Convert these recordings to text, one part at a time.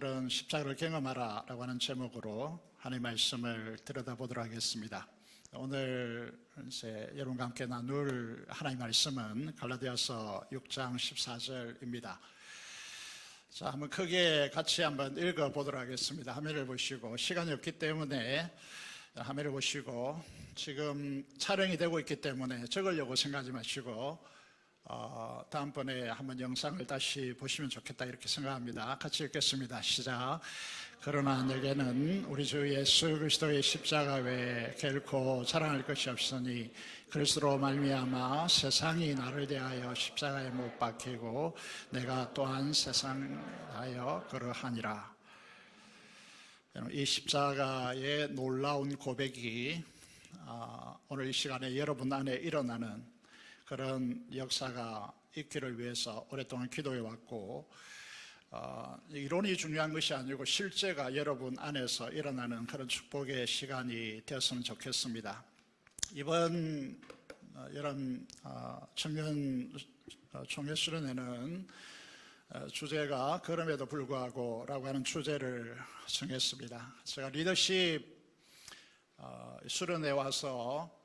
오늘은 십자가를 경험하라 라고 하는 제목으로 하나님의 말씀을 들여다보도록 하겠습니다. 오늘 이제 여러분과 함께 나눌 하나님의 말씀은 갈라디아서 6장 14절입니다. 자, 한번 크게 같이 한번 읽어보도록 하겠습니다. 화면을 보시고, 시간이 없기 때문에 화면을 보시고, 지금 촬영이 되고 있기 때문에 적으려고 생각하지 마시고 다음번에 한번 영상을 다시 보시면 좋겠다 이렇게 생각합니다. 같이 읽겠습니다. 시작. 그러나 내게는 우리 주 예수 그리스도의 십자가 외에 결코 자랑할 것이 없으니 그리스도로 말미암아 세상이 나를 대하여 십자가에 못 박히고 내가 또한 세상하여 그러하니라. 이 십자가의 놀라운 고백이 오늘 이 시간에 여러분 안에 일어나는 그런 역사가 있기를 위해서 오랫동안 기도해 왔고, 이론이 중요한 것이 아니고 실제가 여러분 안에서 일어나는 그런 축복의 시간이 되었으면 좋겠습니다. 이번 여름 청년 총회 수련회는 주제가 그럼에도 불구하고 라고 하는 주제를 정했습니다. 제가 리더십 수련회에 와서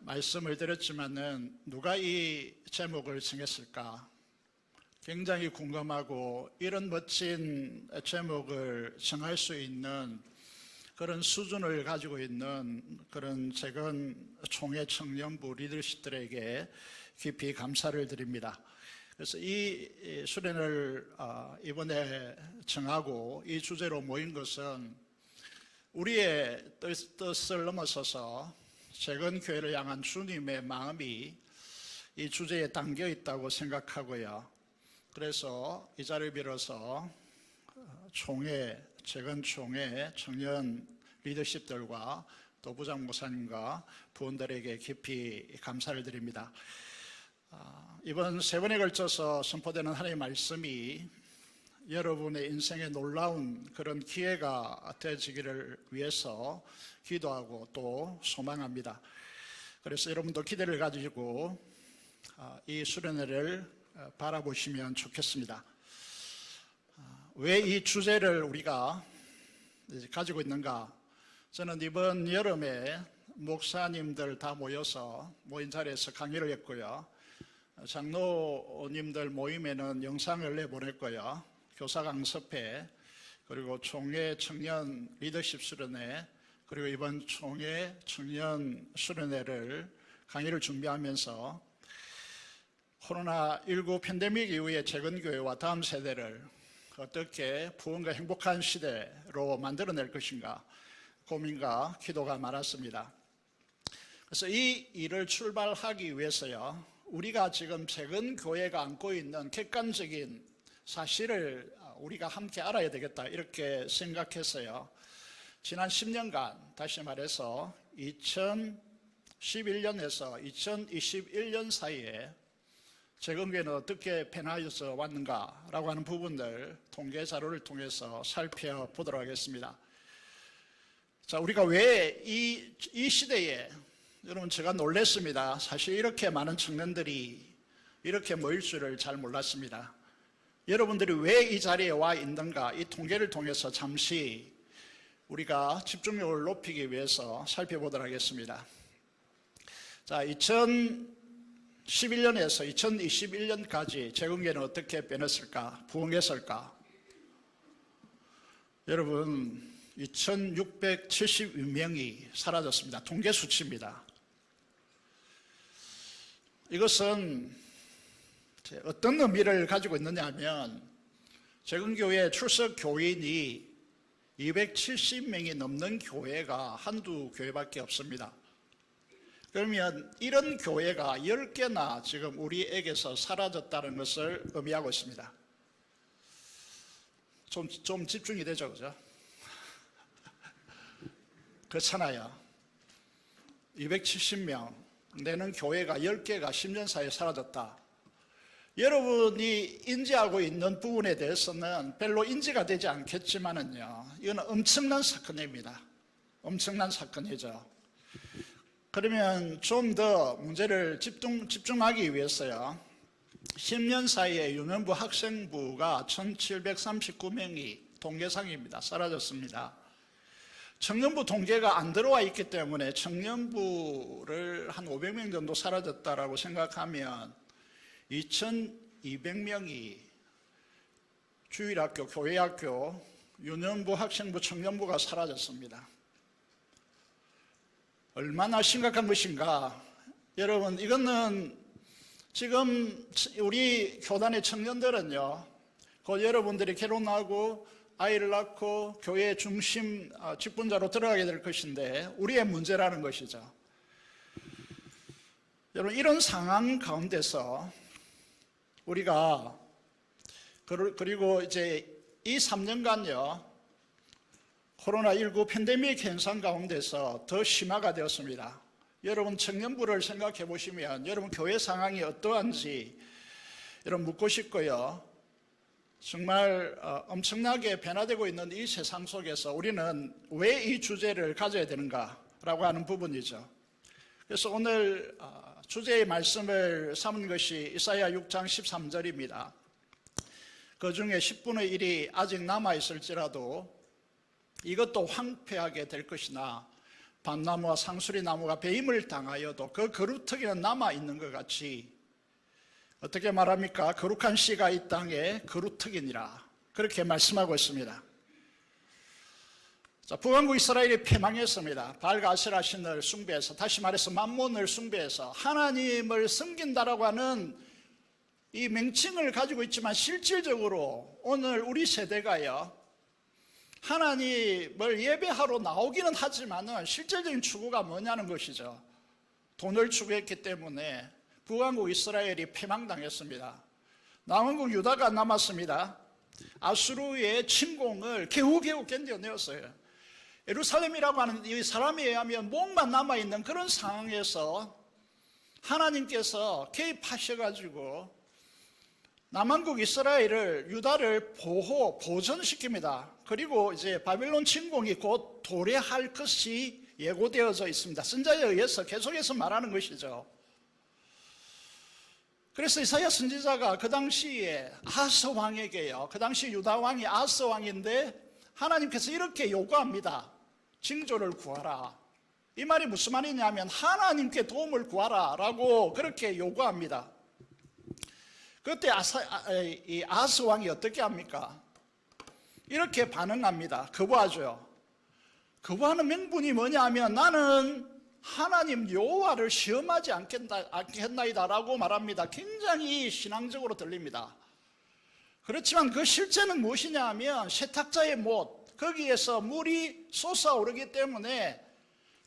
말씀을 드렸지만은 누가 이 제목을 정했을까? 굉장히 궁금하고 이런 멋진 제목을 정할 수 있는 그런 수준을 가지고 있는 그런 재건 총회 청년부 리더십들에게 깊이 감사를 드립니다. 그래서 이 수련을 이번에 정하고 이 주제로 모인 것은 우리의 뜻을 넘어서서 재건교회를 향한 주님의 마음이 이 주제에 담겨 있다고 생각하고요. 그래서 이 자리를 빌어서 총회, 재건총회 청년 리더십들과 또 부장 목사님과 부원들에게 깊이 감사를 드립니다. 이번 세 번에 걸쳐서 선포되는 하나님의 말씀이 여러분의 인생에 놀라운 그런 기회가 되어지기를 위해서 기도하고 또 소망합니다. 그래서 여러분도 기대를 가지고 이 수련회를 바라보시면 좋겠습니다. 왜 이 주제를 우리가 가지고 있는가? 저는 이번 여름에 목사님들 다 모인 자리에서 강의를 했고요. 장로님들 모임에는 영상을 내보냈고요. 교사 강습회, 그리고 총회 청년 리더십 수련회, 그리고 이번 총회 청년 수련회를 강의를 준비하면서 코로나19 팬데믹 이후의 재건교회와 다음 세대를 어떻게 부흥과 행복한 시대로 만들어낼 것인가 고민과 기도가 많았습니다. 그래서 이 일을 출발하기 위해서요, 우리가 지금 재건교회가 안고 있는 객관적인 사실을 우리가 함께 알아야 되겠다 이렇게 생각했어요. 지난 10년간 다시 말해서 2011년에서 2021년 사이에 재건교회는 어떻게 변화해서 왔는가라고 하는 부분들 통계 자료를 통해서 살펴보도록 하겠습니다. 자, 우리가 왜 이 시대에, 여러분 제가 놀랐습니다. 사실 이렇게 많은 청년들이 이렇게 모일 줄을 잘 몰랐습니다. 여러분들이 왜 이 자리에 와 있는가, 이 통계를 통해서 잠시 우리가 집중력을 높이기 위해서 살펴보도록 하겠습니다. 자, 2011년에서 2021년까지 재건교회는 어떻게 변했을까, 부흥했을까? 여러분, 2672명이 사라졌습니다. 통계 수치입니다. 이것은 어떤 의미를 가지고 있느냐 하면, 재건교회 출석 교인이 270명이 넘는 교회가 한두 교회밖에 없습니다. 그러면 이런 교회가 10개나 지금 우리에게서 사라졌다는 것을 의미하고 있습니다. 좀 집중이 되죠, 그죠? 그렇잖아요. 270명 되는 교회가 10개가 10년 사이에 사라졌다. 여러분이 인지하고 있는 부분에 대해서는 별로 인지가 되지 않겠지만은요, 이건 엄청난 사건입니다. 엄청난 사건이죠. 그러면 좀 더 문제를 집중하기 위해서요, 10년 사이에 유년부 학생부가 1739명이 동계상입니다. 사라졌습니다. 청년부 통계가 안 들어와 있기 때문에 청년부를 한 500명 정도 사라졌다라고 생각하면 2200명이 주일학교, 교회학교, 유년부, 학생부, 청년부가 사라졌습니다. 얼마나 심각한 것인가. 여러분, 이거는 지금 우리 교단의 청년들은요, 곧 여러분들이 결혼하고 아이를 낳고 교회 중심 직분자로 들어가게 될 것인데 우리의 문제라는 것이죠. 여러분, 이런 상황 가운데서 우리가 그리고 이제 이 3년간요 코로나19 팬데믹 현상 가운데서 더 심화가 되었습니다. 여러분, 청년부를 생각해 보시면 여러분 교회 상황이 어떠한지 여러분 묻고 싶고요. 정말 엄청나게 변화되고 있는 이 세상 속에서 우리는 왜 이 주제를 가져야 되는가라고 하는 부분이죠. 그래서 오늘 주제의 말씀을 삼은 것이 이사야 6장 13절입니다. 그 중에 10분의 1이 아직 남아있을지라도 이것도 황폐하게 될 것이나 밤나무와 상수리나무가 배임을 당하여도 그 그루터기는 남아있는 것 같이 어떻게 말합니까? 거룩한 씨가 이 땅에 그루터기니라 그렇게 말씀하고 있습니다. 자, 북왕국 이스라엘이 패망했습니다. 바알과 아세라 신을 숭배해서, 다시 말해서 만몬을 숭배해서 하나님을 섬긴다라고 하는 이 명칭을 가지고 있지만 실질적으로 오늘 우리 세대가요 하나님을 예배하러 나오기는 하지만은 실질적인 추구가 뭐냐는 것이죠. 돈을 추구했기 때문에 북왕국 이스라엘이 패망당했습니다. 남왕국 유다가 남았습니다. 아수르의 침공을 겨우겨우 견뎌내었어요. 예루살렘이라고 하는 이 사람에 의하면 목만 남아있는 그런 상황에서 하나님께서 개입하셔가지고 남왕국 이스라엘을 유다를 보존시킵니다. 그리고 이제 바벨론 침공이 곧 도래할 것이 예고되어져 있습니다. 선자에 의해서 계속해서 말하는 것이죠. 그래서 이사야 선지자가 그 당시에 아스 왕에게요, 그 당시 유다 왕이 아스 왕인데 하나님께서 이렇게 요구합니다. 징조를 구하라. 이 말이 무슨 말이냐면 하나님께 도움을 구하라 라고 그렇게 요구합니다. 그때 이 아스 왕이 어떻게 합니까? 이렇게 반응합니다. 거부하죠. 거부하는 명분이 뭐냐면 나는 하나님 여호와를 시험하지 않겠나이다 라고 말합니다. 굉장히 신앙적으로 들립니다. 그렇지만 그 실제는 무엇이냐 하면 세탁자의 못, 거기에서 물이 솟아오르기 때문에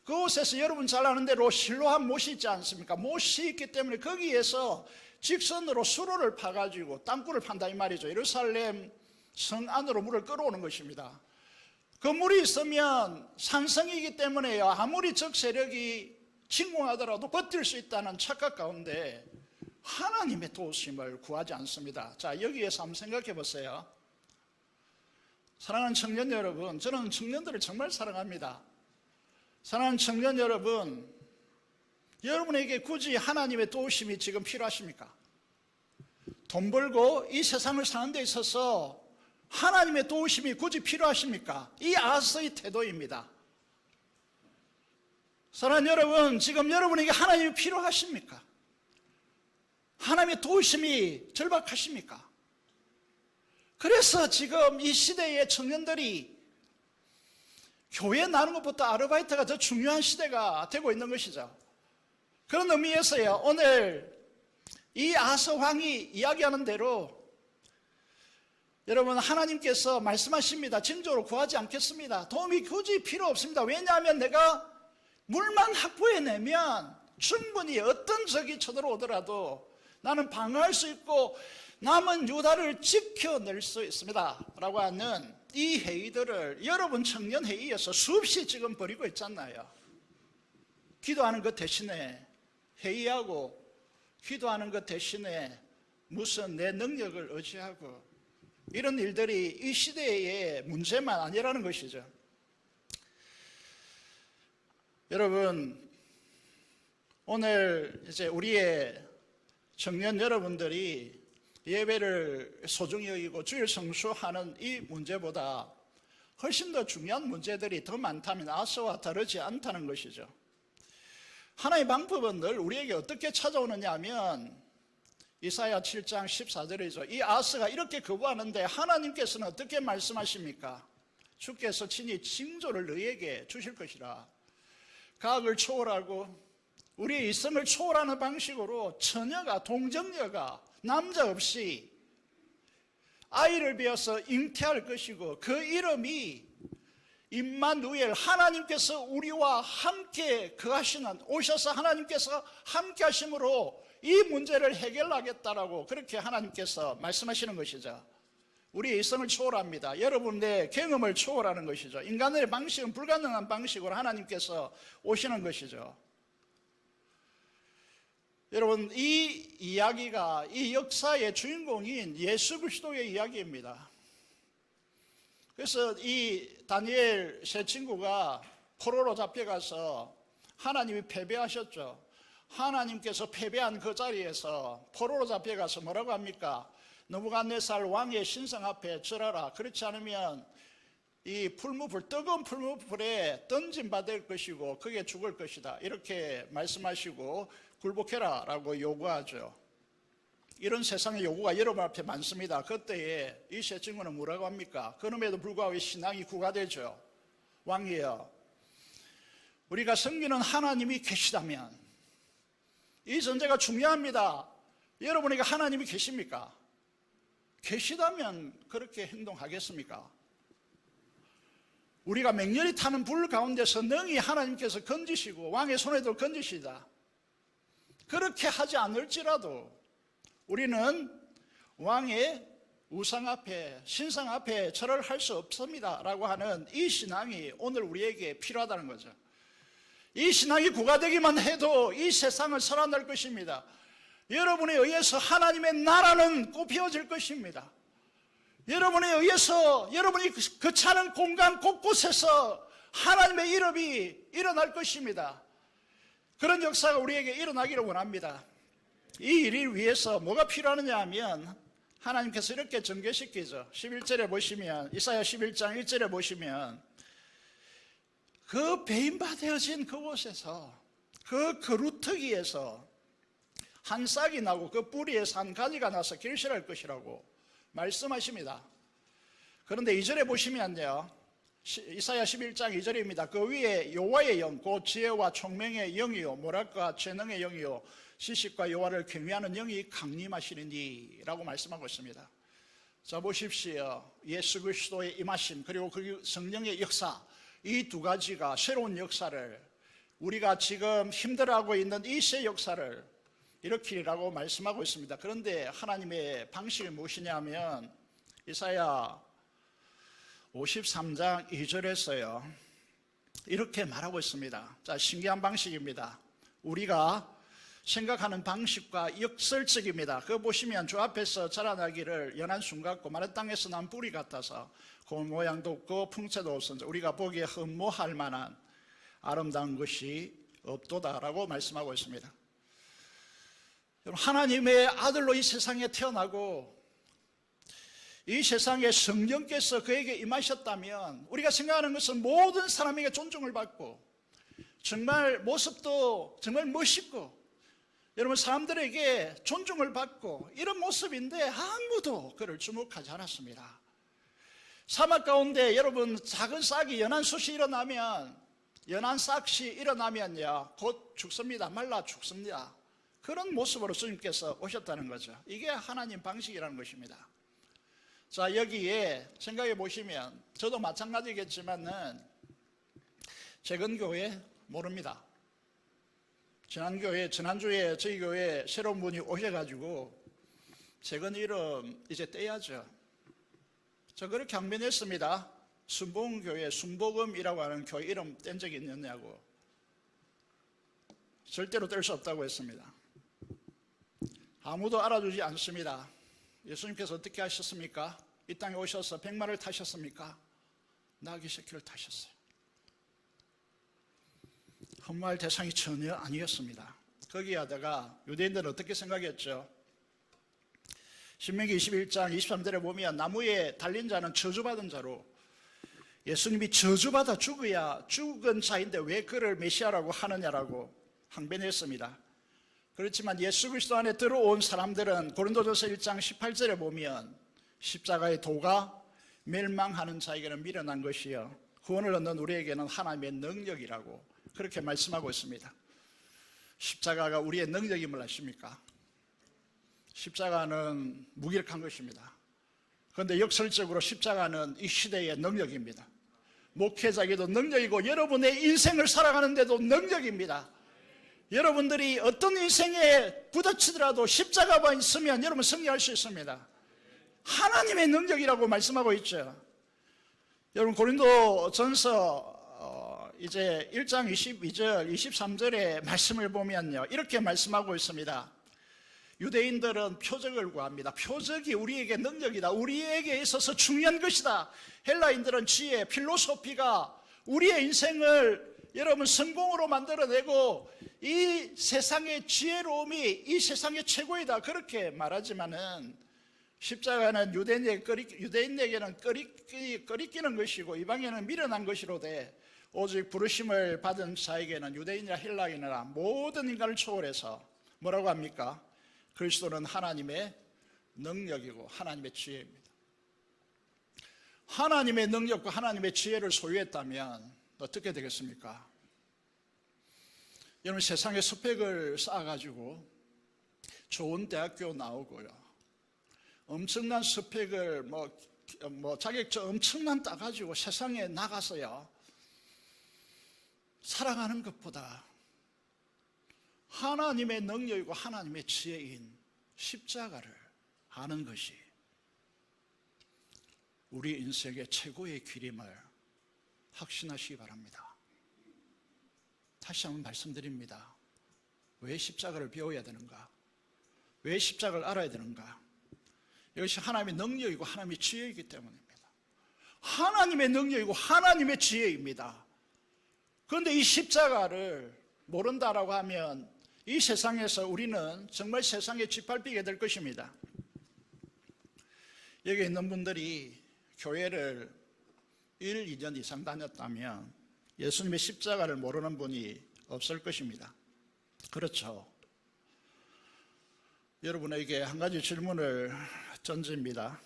그곳에서 여러분 잘 아는 대로 실로암 못이 있지 않습니까? 못이 있기 때문에 거기에서 직선으로 수로를 파가지고 땅굴을 판다 이 말이죠. 예루살렘 성 안으로 물을 끌어오는 것입니다. 그 물이 있으면 산성이기 때문에요, 아무리 적 세력이 침공하더라도 버틸 수 있다는 착각 가운데 하나님의 도우심을 구하지 않습니다. 자, 여기에서 한번 생각해 보세요. 사랑하는 청년 여러분, 저는 청년들을 정말 사랑합니다. 사랑하는 청년 여러분, 여러분에게 굳이 하나님의 도우심이 지금 필요하십니까? 돈 벌고 이 세상을 사는 데 있어서 하나님의 도우심이 굳이 필요하십니까? 이 아스의 태도입니다. 사랑하는 여러분, 지금 여러분에게 하나님이 필요하십니까? 하나님의 도우심이 절박하십니까? 그래서 지금 이 시대의 청년들이 교회 나는 것부터 아르바이트가 더 중요한 시대가 되고 있는 것이죠. 그런 의미에서요, 오늘 이 아스 왕이 이야기하는 대로 여러분, 하나님께서 말씀하십니다. 징조로 구하지 않겠습니다. 도움이 굳이 필요 없습니다. 왜냐하면 내가 물만 확보해내면 충분히 어떤 적이 쳐들어오더라도 나는 방어할 수 있고 남은 유다를 지켜낼 수 있습니다 라고 하는 이 회의들을 여러분 청년 회의에서 수없이 지금 벌이고 있잖아요. 기도하는 것 대신에 회의하고, 기도하는 것 대신에 무슨 내 능력을 의지하고, 이런 일들이 이 시대의 문제만 아니라는 것이죠. 여러분, 오늘 이제 우리의 청년 여러분들이 예배를 소중히 여기고 주일 성수하는 이 문제보다 훨씬 더 중요한 문제들이 더 많다면 아스와 다르지 않다는 것이죠. 하나님의 방법은 늘 우리에게 어떻게 찾아오느냐 하면 이사야 7장 14절이죠. 이 아스가 이렇게 거부하는데 하나님께서는 어떻게 말씀하십니까? 주께서 친히 징조를 너희에게 주실 것이라. 가학을 초월하고 우리의 이성을 초월하는 방식으로 처녀가, 동정녀가 남자 없이 아이를 베어서 잉태할 것이고 그 이름이 임마누엘, 하나님께서 우리와 함께 거하시는, 오셔서 하나님께서 함께 하심으로 이 문제를 해결하겠다라고 그렇게 하나님께서 말씀하시는 것이죠. 우리의 이성을 초월합니다. 여러분의 경험을 초월하는 것이죠. 인간의 방식은 불가능한 방식으로 하나님께서 오시는 것이죠. 여러분, 이 이야기가 이 역사의 주인공인 예수 그리스도의 이야기입니다. 그래서 이 다니엘 세 친구가 포로로 잡혀가서 하나님이 패배하셨죠. 하나님께서 패배한 그 자리에서 포로로 잡혀가서 뭐라고 합니까? 느부갓네살 왕의 신상 앞에 절하라. 그렇지 않으면 이 풀무불, 뜨거운 풀무불에 던짐받을 것이고 그게 죽을 것이다. 이렇게 말씀하시고 굴복해라 라고 요구하죠. 이런 세상의 요구가 여러분 앞에 많습니다. 그때에 이 세 친구는 뭐라고 합니까? 그럼에도 불구하고 신앙이 구가되죠. 왕이여, 우리가 섬기는 하나님이 계시다면, 이 전제가 중요합니다. 여러분에게 하나님이 계십니까? 계시다면 그렇게 행동하겠습니까? 우리가 맹렬히 타는 불 가운데서 능히 하나님께서 건지시고 왕의 손에도 건지시다. 그렇게 하지 않을지라도 우리는 왕의 우상 앞에, 신상 앞에 절을 할 수 없습니다 라고 하는 이 신앙이 오늘 우리에게 필요하다는 거죠. 이 신앙이 구가되기만 해도 이 세상을 살아날 것입니다. 여러분에 의해서 하나님의 나라는 꽃피워질 것입니다. 여러분에 의해서 여러분이 거처하는 공간 곳곳에서 하나님의 이름이 일어날 것입니다. 그런 역사가 우리에게 일어나기를 원합니다. 이 일을 위해서 뭐가 필요하느냐 하면 하나님께서 이렇게 전개시키죠. 11절에 보시면, 이사야 11장 1절에 보시면, 그 배임받아진 그곳에서, 그 그루터기에서 한 싹이 나고 그 뿌리에서 한 가지가 나서 결실할 것이라고 말씀하십니다. 그런데 2절에 보시면요, 이사야 11장 2절입니다. 그 위에 여호와의 영, 곧 지혜와 총명의 영이요, 모략과 재능의 영이요, 지식과 여호와를 경외하는 영이 강림하시리니 라고 말씀하고 있습니다. 자, 보십시오. 예수 그리스도의 임하심 그리고 그 성령의 역사, 이 두 가지가 새로운 역사를, 우리가 지금 힘들어하고 있는 이 새 역사를 일으키리라고 말씀하고 있습니다. 그런데 하나님의 방식이 무엇이냐면 이사야 53장 2절에서요 이렇게 말하고 있습니다. 자, 신기한 방식입니다. 우리가 생각하는 방식과 역설적입니다. 그거 보시면 주 앞에서 자라나기를 연한 순 같고 마른 땅에서 난 뿌리 같아서 고운 모양도 없고 풍채도 없어서 우리가 보기에 흠모할 만한 아름다운 것이 없도다라고 말씀하고 있습니다. 하나님의 아들로 이 세상에 태어나고 이 세상에 성령께서 그에게 임하셨다면 우리가 생각하는 것은 모든 사람에게 존중을 받고 정말 모습도 정말 멋있고 여러분 사람들에게 존중을 받고 이런 모습인데 아무도 그를 주목하지 않았습니다. 사막 가운데 여러분 작은 싹이 연한 숯이 일어나면 연한 싹이 일어나면요 곧 죽습니다. 말라 죽습니다. 그런 모습으로 주님께서 오셨다는 거죠. 이게 하나님 방식이라는 것입니다. 자, 여기에 생각해 보시면 저도 마찬가지겠지만은 최근 교회 모릅니다. 지난주에 저희 교회에 새로운 분이 오셔가지고 최근 이름 이제 떼야죠. 저 그렇게 항변했습니다. 순복음교회 순복음이라고 하는 교회 이름 뗀 적이 있느냐고. 절대로 뗄 수 없다고 했습니다. 아무도 알아주지 않습니다. 예수님께서 어떻게 하셨습니까? 이 땅에 오셔서 백마를 타셨습니까? 나귀 새끼를 타셨어요. 흠모할 대상이 전혀 아니었습니다. 거기에다가 유대인들은 어떻게 생각했죠? 신명기 21장 23절에 보면 나무에 달린 자는 저주받은 자로, 예수님이 저주받아 죽어야 죽은 자인데 왜 그를 메시아라고 하느냐라고 항변했습니다. 그렇지만 예수 그리스도 안에 들어온 사람들은 고린도전서 1장 18절에 보면 십자가의 도가 멸망하는 자에게는 미련한 것이요 구원을 얻는 우리에게는 하나님의 능력이라고 그렇게 말씀하고 있습니다. 십자가가 우리의 능력임을 아십니까? 십자가는 무기력한 것입니다. 그런데 역설적으로 십자가는 이 시대의 능력입니다. 목회자에게도 능력이고 여러분의 인생을 살아가는데도 능력입니다. 여러분들이 어떤 인생에 부딪히더라도 십자가만 있으면 여러분 승리할 수 있습니다. 하나님의 능력이라고 말씀하고 있죠. 여러분 고린도전서 이제 1장 22절 23절의 말씀을 보면요 이렇게 말씀하고 있습니다. 유대인들은 표적을 구합니다. 표적이 우리에게 능력이다. 우리에게 있어서 중요한 것이다. 헬라인들은 지혜, 필로소피가 우리의 인생을 여러분 성공으로 만들어내고 이 세상의 지혜로움이 이 세상의 최고이다. 그렇게 말하지만은 십자가는 유대인에게는 꺼리끼는 것이고 이방인은 미련한 것이로되 오직 부르심을 받은 자에게는 유대인이나 헬라인이나 모든 인간을 초월해서 뭐라고 합니까? 그리스도는 하나님의 능력이고 하나님의 지혜입니다. 하나님의 능력과 하나님의 지혜를 소유했다면 어떻게 되겠습니까? 여러분 세상에 스펙을 쌓아가지고 좋은 대학교 나오고요 엄청난 스펙을 자격증 엄청난 따가지고 세상에 나가서요 살아가는 것보다 하나님의 능력이고 하나님의 지혜인 십자가를 아는 것이 우리 인생의 최고의 길임을 확신하시기 바랍니다. 다시 한번 말씀드립니다. 왜 십자가를 배워야 되는가? 왜 십자가를 알아야 되는가? 이것이 하나님의 능력이고 하나님의 지혜이기 때문입니다. 하나님의 능력이고 하나님의 지혜입니다. 그런데 이 십자가를 모른다라고 하면 이 세상에서 우리는 정말 세상에 짓밟히게 될 것입니다. 여기 있는 분들이 교회를 1, 2년 이상 다녔다면 예수님의 십자가를 모르는 분이 없을 것입니다. 그렇죠. 여러분에게 한 가지 질문을 던집니다.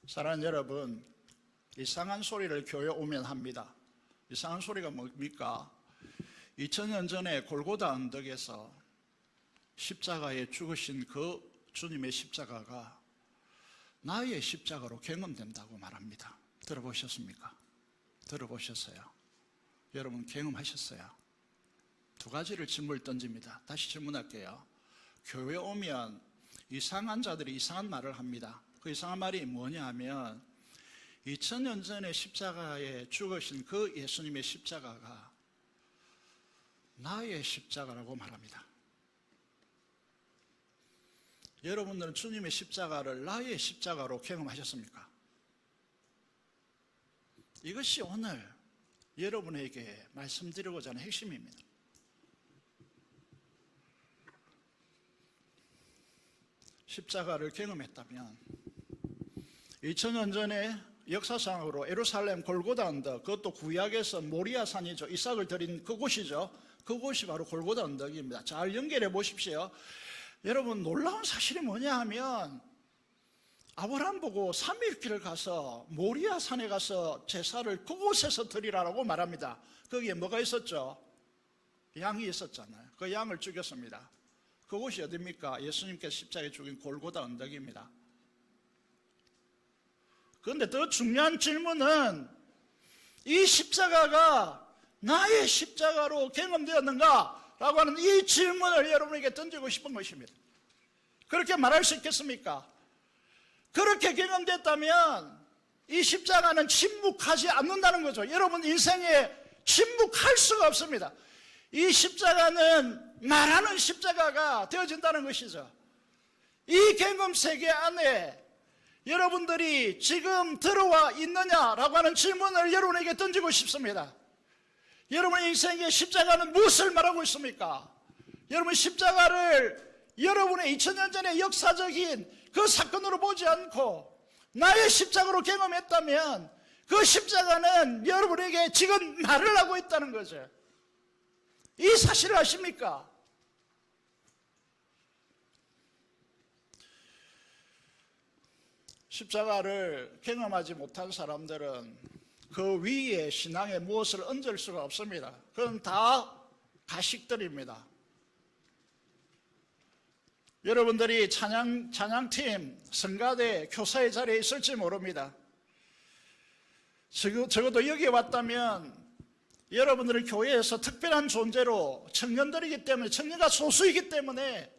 사랑하는 여러분, 이상한 소리를 교회 오면 합니다. 이상한 소리가 뭡니까? 2000년 전에 골고다 언덕에서 십자가에 죽으신 그 주님의 십자가가 나의 십자가로 경험된다고 말합니다. 들어보셨습니까? 들어보셨어요? 여러분 경험하셨어요? 두 가지를 질문을 던집니다. 다시 질문할게요. 교회 오면 이상한 자들이 이상한 말을 합니다. 그 이상한 말이 뭐냐 하면 2000년 전에 십자가에 죽으신 그 예수님의 십자가가 나의 십자가라고 말합니다. 여러분들은 주님의 십자가를 나의 십자가로 경험하셨습니까? 이것이 오늘 여러분에게 말씀드리고자 하는 핵심입니다. 십자가를 경험했다면 2000년 전에 역사상으로 예루살렘 골고다 언덕, 그것도 구약에서 모리아 산이죠. 이삭을 드린 그곳이죠. 그곳이 바로 골고다 언덕입니다. 잘 연결해 보십시오. 여러분 놀라운 사실이 뭐냐 하면 아브라함 보고 3일길을 가서 모리아 산에 가서 제사를 그곳에서 드리라고 말합니다. 거기에 뭐가 있었죠? 양이 있었잖아요. 그 양을 죽였습니다. 그곳이 어디입니까? 예수님께서 십자가에 죽인 골고다 언덕입니다. 그런데 더 중요한 질문은 이 십자가가 나의 십자가로 경험되었는가? 라고 하는 이 질문을 여러분에게 던지고 싶은 것입니다. 그렇게 말할 수 있겠습니까? 그렇게 경험됐다면 이 십자가는 침묵하지 않는다는 거죠. 여러분 인생에 침묵할 수가 없습니다. 이 십자가는 말하는 십자가가 되어진다는 것이죠. 이 경험 세계 안에 여러분들이 지금 들어와 있느냐라고 하는 질문을 여러분에게 던지고 싶습니다. 여러분 인생의 십자가는 무엇을 말하고 있습니까? 여러분 십자가를 여러분의 2000년 전의 역사적인 그 사건으로 보지 않고 나의 십자가로 경험했다면 그 십자가는 여러분에게 지금 말을 하고 있다는 거죠. 이 사실을 아십니까? 십자가를 경험하지 못한 사람들은 그 위에 신앙에 무엇을 얹을 수가 없습니다. 그건 다 가식들입니다. 여러분들이 찬양팀, 성가대, 교사의 자리에 있을지 모릅니다. 적어도 여기에 왔다면 여러분들은 교회에서 특별한 존재로 청년들이기 때문에, 청년가 소수이기 때문에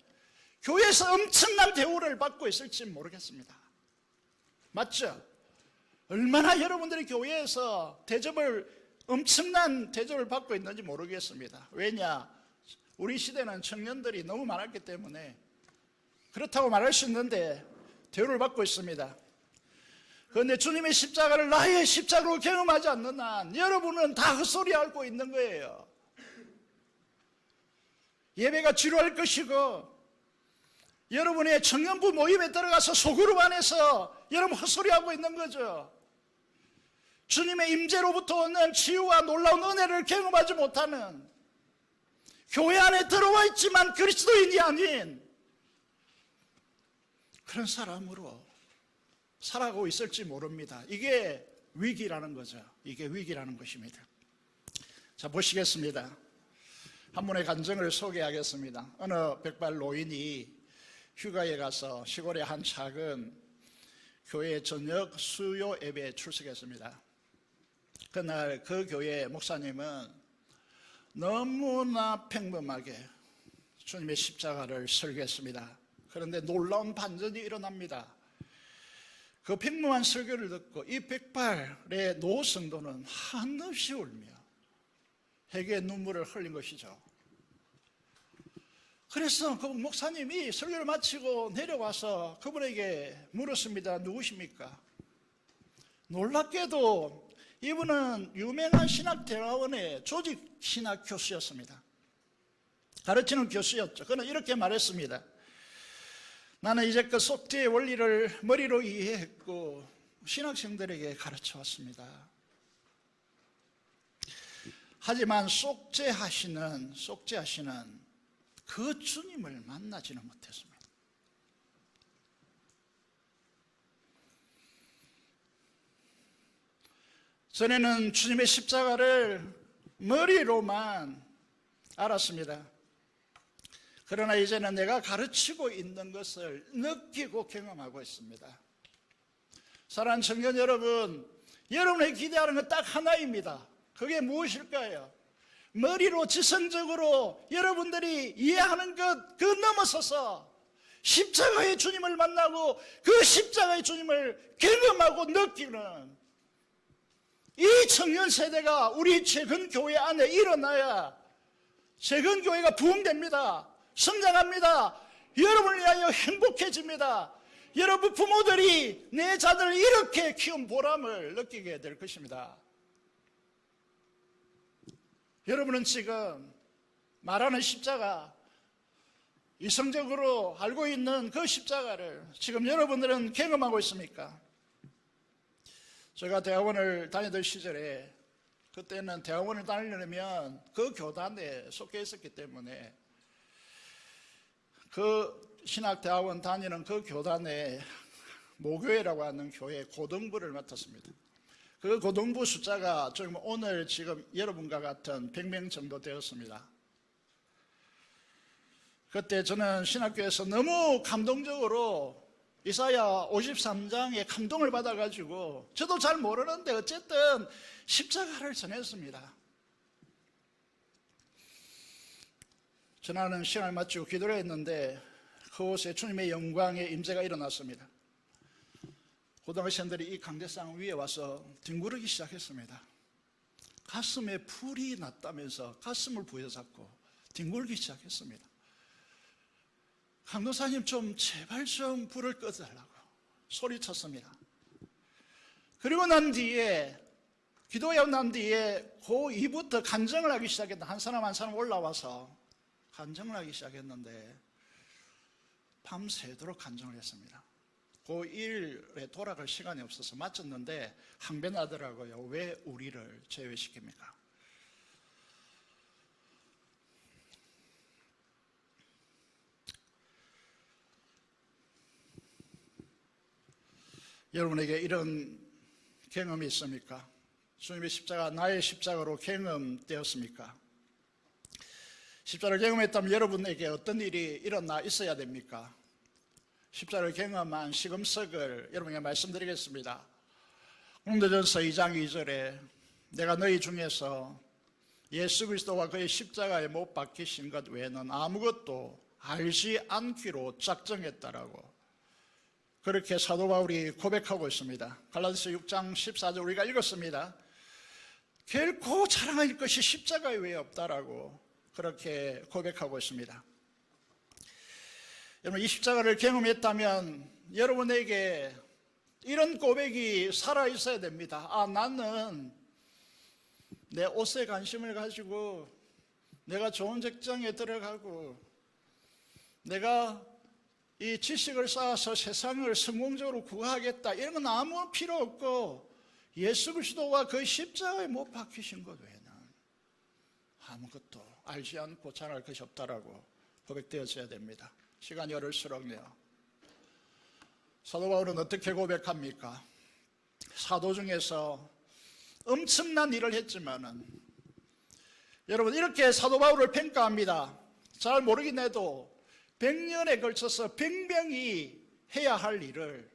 교회에서 엄청난 대우를 받고 있을지 모르겠습니다. 맞죠? 얼마나 여러분들이 교회에서 엄청난 대접을 받고 있는지 모르겠습니다. 왜냐? 우리 시대는 청년들이 너무 많았기 때문에 그렇다고 말할 수 있는데 대우를 받고 있습니다. 그런데 주님의 십자가를 나의 십자가로 경험하지 않는 한 여러분은 다 헛소리 앓고 있는 거예요. 예배가 지루할 것이고 여러분의 청년부 모임에 들어가서 소그룹 안에서 여러분 헛소리하고 있는 거죠. 주님의 임재로부터 오는 치유와 놀라운 은혜를 경험하지 못하는, 교회 안에 들어와 있지만 그리스도인이 아닌 그런 사람으로 살아가고 있을지 모릅니다. 이게 위기라는 거죠. 이게 위기라는 것입니다. 자, 보시겠습니다. 한 분의 간증을 소개하겠습니다. 어느 백발 노인이 휴가에 가서 시골의 한 작은 교회 저녁 수요 예배에 출석했습니다. 그날 그 교회 목사님은 너무나 평범하게 주님의 십자가를 설교했습니다. 그런데 놀라운 반전이 일어납니다. 그 평범한 설교를 듣고 이 백발의 노 성도는 한없이 울며 회개의 눈물을 흘린 것이죠. 그래서 그 목사님이 설교를 마치고 내려와서 그분에게 물었습니다. 누구십니까? 놀랍게도 이분은 유명한 신학대학원의 조직 신학 교수였습니다. 가르치는 교수였죠. 그는 이렇게 말했습니다. 나는 이제껏 속죄의 원리를 머리로 이해했고 신학생들에게 가르쳐왔습니다. 하지만 속죄하시는 그 주님을 만나지는 못했습니다. 전에는 주님의 십자가를 머리로만 알았습니다. 그러나 이제는 내가 가르치고 있는 것을 느끼고 경험하고 있습니다. 사랑하는 청년 여러분, 여러분의 기대하는 건 딱 하나입니다. 그게 무엇일까요? 머리로 지성적으로 여러분들이 이해하는 것 그 넘어서서 십자가의 주님을 만나고 그 십자가의 주님을 경험하고 느끼는 이 청년 세대가 우리 재건교회 안에 일어나야 재건교회가 부흥됩니다. 성장합니다. 여러분을 위하여 행복해집니다. 여러분 부모들이 내 자들을 이렇게 키운 보람을 느끼게 될 것입니다. 여러분은 지금 말하는 십자가, 이성적으로 알고 있는 그 십자가를 지금 여러분들은 경험하고 있습니까? 제가 대학원을 다니던 시절에, 그때는 대학원을 다니려면 그 교단에 속해 있었기 때문에 그 신학대학원 다니는 그 교단에 모교회라고 하는 교회 고등부를 맡았습니다. 그 고등부 숫자가 오늘 지금 여러분과 같은 100명 정도 되었습니다. 그때 저는 신학교에서 너무 감동적으로 이사야 53장에 감동을 받아가지고 저도 잘 모르는데 어쨌든 십자가를 전했습니다. 전하는 시간을 마치고 기도를 했는데 그곳에 주님의 영광의 임재가 일어났습니다. 고등학생들이 이 강대상 위에 와서 뒹구르기 시작했습니다. 가슴에 불이 났다면서 가슴을 부여잡고 뒹굴기 시작했습니다. 강도사님 제발 좀 불을 꺼달라고 소리쳤습니다. 그리고 난 뒤에 기도하고 난 뒤에 그 이부터 간증을 하기 시작했다. 한 사람 한 사람 올라와서 간증을 하기 시작했는데 밤새도록 간증을 했습니다. 그 일에 돌아갈 시간이 없어서 마쳤는데 항변하더라고요. 왜 우리를 제외시킵니까? 여러분에게 이런 경험이 있습니까? 주님의 십자가 나의 십자가로 경험되었습니까? 십자가를 경험했다면 여러분에게 어떤 일이 일어나 있어야 됩니까? 십자가를 경험한 시금석을 여러분에게 말씀드리겠습니다. 고린도전서 2장 2절에 내가 너희 중에서 예수 그리스도와 그의 십자가에 못 박히신 것 외에는 아무것도 알지 않기로 작정했다라고 그렇게 사도 바울이 고백하고 있습니다. 갈라디아서 6장 14절 우리가 읽었습니다. 결코 자랑할 것이 십자가 외에 없다라고 그렇게 고백하고 있습니다. 여러분 이 십자가를 경험했다면 여러분에게 이런 고백이 살아있어야 됩니다. 나는 내 옷에 관심을 가지고 내가 좋은 직장에 들어가고 내가 이 지식을 쌓아서 세상을 성공적으로 구하겠다 이런 건 아무 필요 없고 예수 그리스도와 그 십자가에 못 박히신 것 외에는 아무것도 알지 않고 자랑할 것이 없다라고 고백되어져야 됩니다. 시간이 어릴수록요. 사도 바울은 어떻게 고백합니까? 사도 중에서 엄청난 일을 했지만은 여러분 이렇게 사도 바울을 평가합니다. 잘 모르긴 해도 100년에 걸쳐서 100명이 해야 할 일을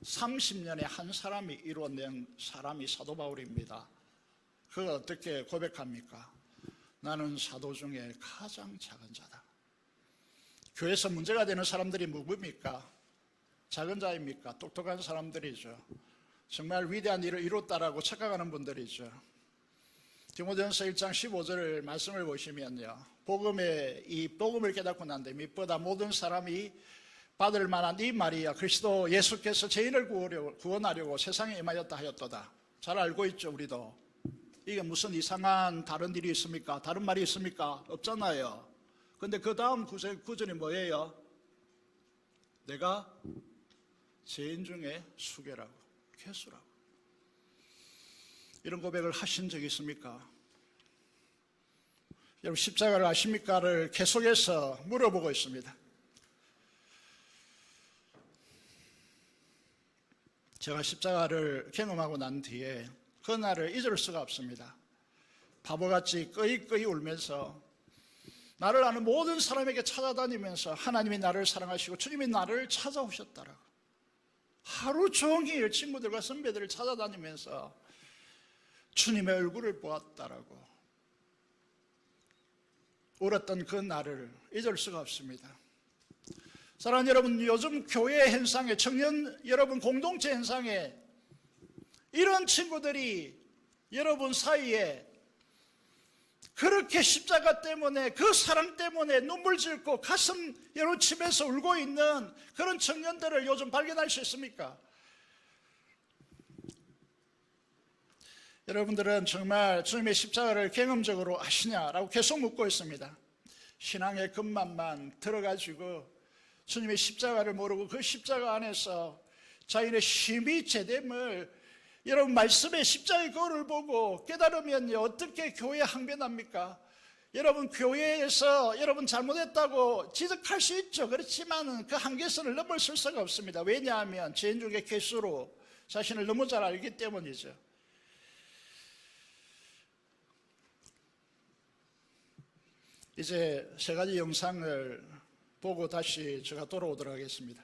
30년에 한 사람이 이루어낸 사람이 사도 바울입니다. 그걸 어떻게 고백합니까? 나는 사도 중에 가장 작은 자다. 교회에서 문제가 되는 사람들이 누굽니까? 작은 자입니까? 똑똑한 사람들이죠. 정말 위대한 일을 이뤘다라고 착각하는 분들이죠. 디모데전서 1장 15절 말씀을 보시면요. 이 복음을 깨닫고 난 뒤에 밑보다 모든 사람이 받을 만한 이 말이야. 그리스도 예수께서 죄인을 구원하려고 세상에 임하였다 하였도다. 잘 알고 있죠, 우리도. 이게 무슨 이상한 다른 일이 있습니까? 다른 말이 있습니까? 없잖아요. 근데 그 다음 구절이 뭐예요? 내가 죄인 중에 수괴라고, 괴수라고. 이런 고백을 하신 적이 있습니까? 여러분 십자가를 아십니까?를 계속해서 물어보고 있습니다. 제가 십자가를 경험하고 난 뒤에 그날을 잊을 수가 없습니다. 바보같이 끄이끄이 울면서 나를 아는 모든 사람에게 찾아다니면서 하나님이 나를 사랑하시고 주님이 나를 찾아오셨다라고 하루 종일 친구들과 선배들을 찾아다니면서 주님의 얼굴을 보았다라고 울었던 그 날을 잊을 수가 없습니다. 사랑하는 여러분, 요즘 교회 현상에, 청년 여러분 공동체 현상에 이런 친구들이 여러분 사이에 그렇게 십자가 때문에 그 사랑 때문에 눈물 짓고 가슴 여러 치면서 울고 있는 그런 청년들을 요즘 발견할 수 있습니까? 여러분들은 정말 주님의 십자가를 경험적으로 아시냐라고 계속 묻고 있습니다. 신앙의 끝맛만 들어가지고 주님의 십자가를 모르고 그 십자가 안에서 자신의 힘이 제됨을 여러분 말씀의 십자가의 거울을 보고 깨달으면 어떻게 교회에 항변합니까? 여러분 교회에서 여러분 잘못했다고 지적할 수 있죠. 그렇지만 그 한계선을 넘어설 수가 없습니다. 왜냐하면 죄인 중에 괴수로 자신을 너무 잘 알기 때문이죠. 이제 세 가지 영상을 보고 다시 제가 돌아오도록 하겠습니다.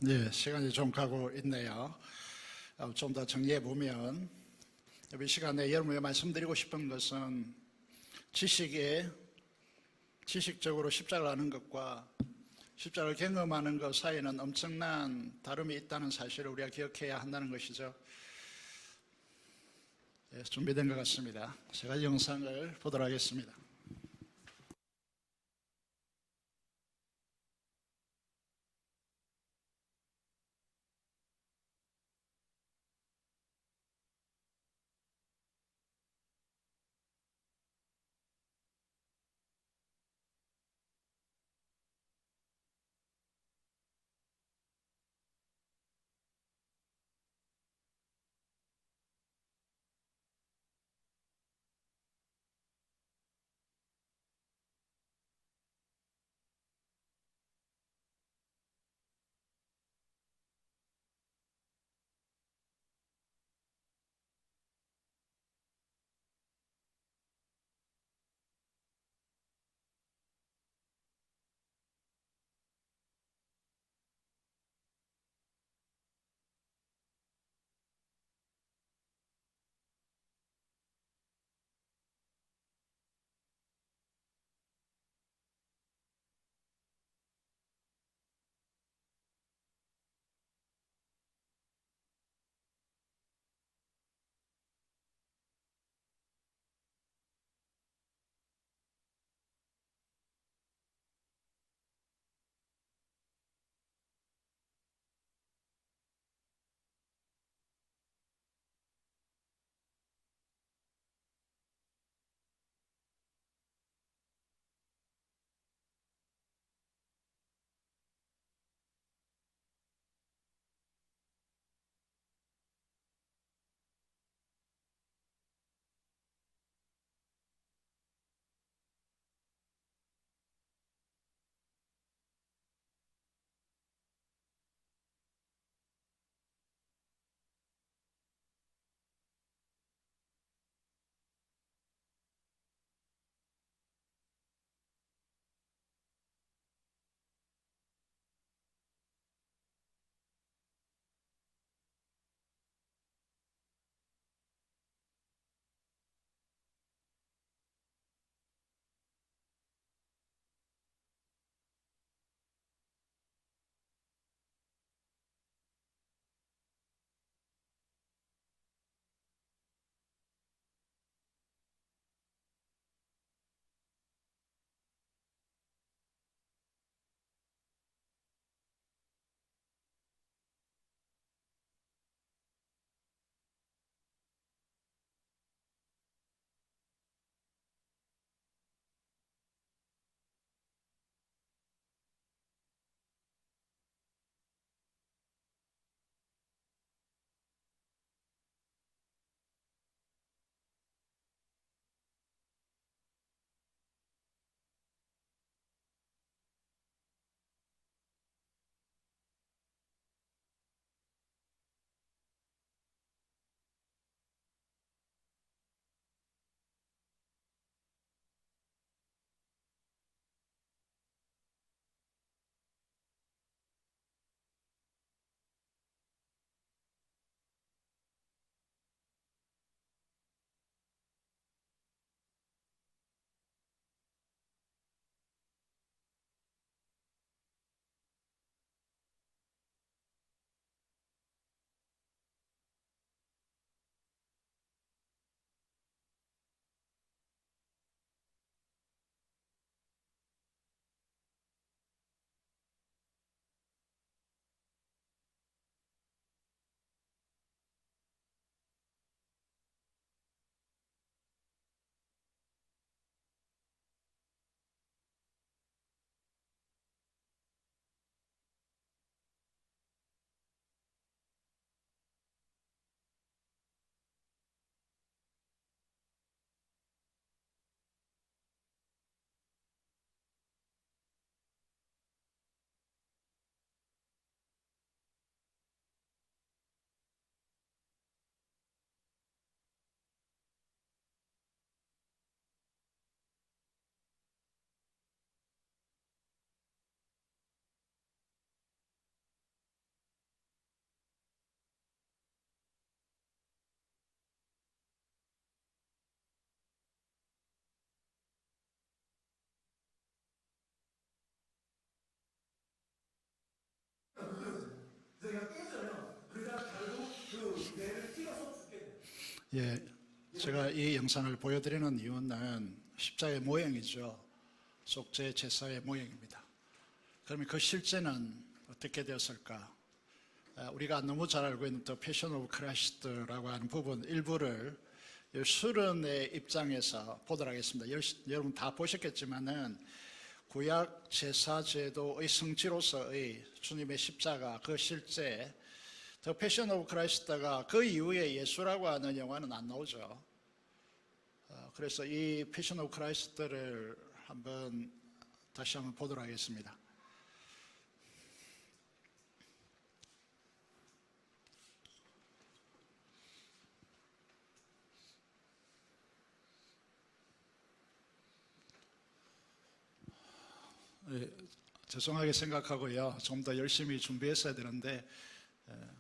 네, 시간이 좀 가고 있네요. 좀 더 정리해 보면 이 시간에 여러분에게 말씀드리고 싶은 것은 지식적으로 십자가를 아는 것과 십자가를 경험하는 것 사이에는 엄청난 다름이 있다는 사실을 우리가 기억해야 한다는 것이죠. 네, 준비된 것 같습니다. 제가 영상을 보도록 하겠습니다. 예, 제가 이 영상을 보여드리는 이유는 십자가의 모형이죠. 속죄 제사의 모형입니다. 그러면 그 실제는 어떻게 되었을까? 우리가 너무 잘 알고 있는 The Passion of Christ라고 하는 부분 일부를 수련의 입장에서 보도록 하겠습니다. 여러분 다 보셨겠지만은 구약 제사 제도의 성지로서의 주님의 십자가 그 실제 The Passion of Christ가 그 이후에 예수라고 하는 영화는 안 나오죠. 그래서 이 Passion of Christ를 다시 한번 보도록 하겠습니다. 예, 죄송하게 생각하고요. 좀 더 열심히 준비했어야 되는데 예.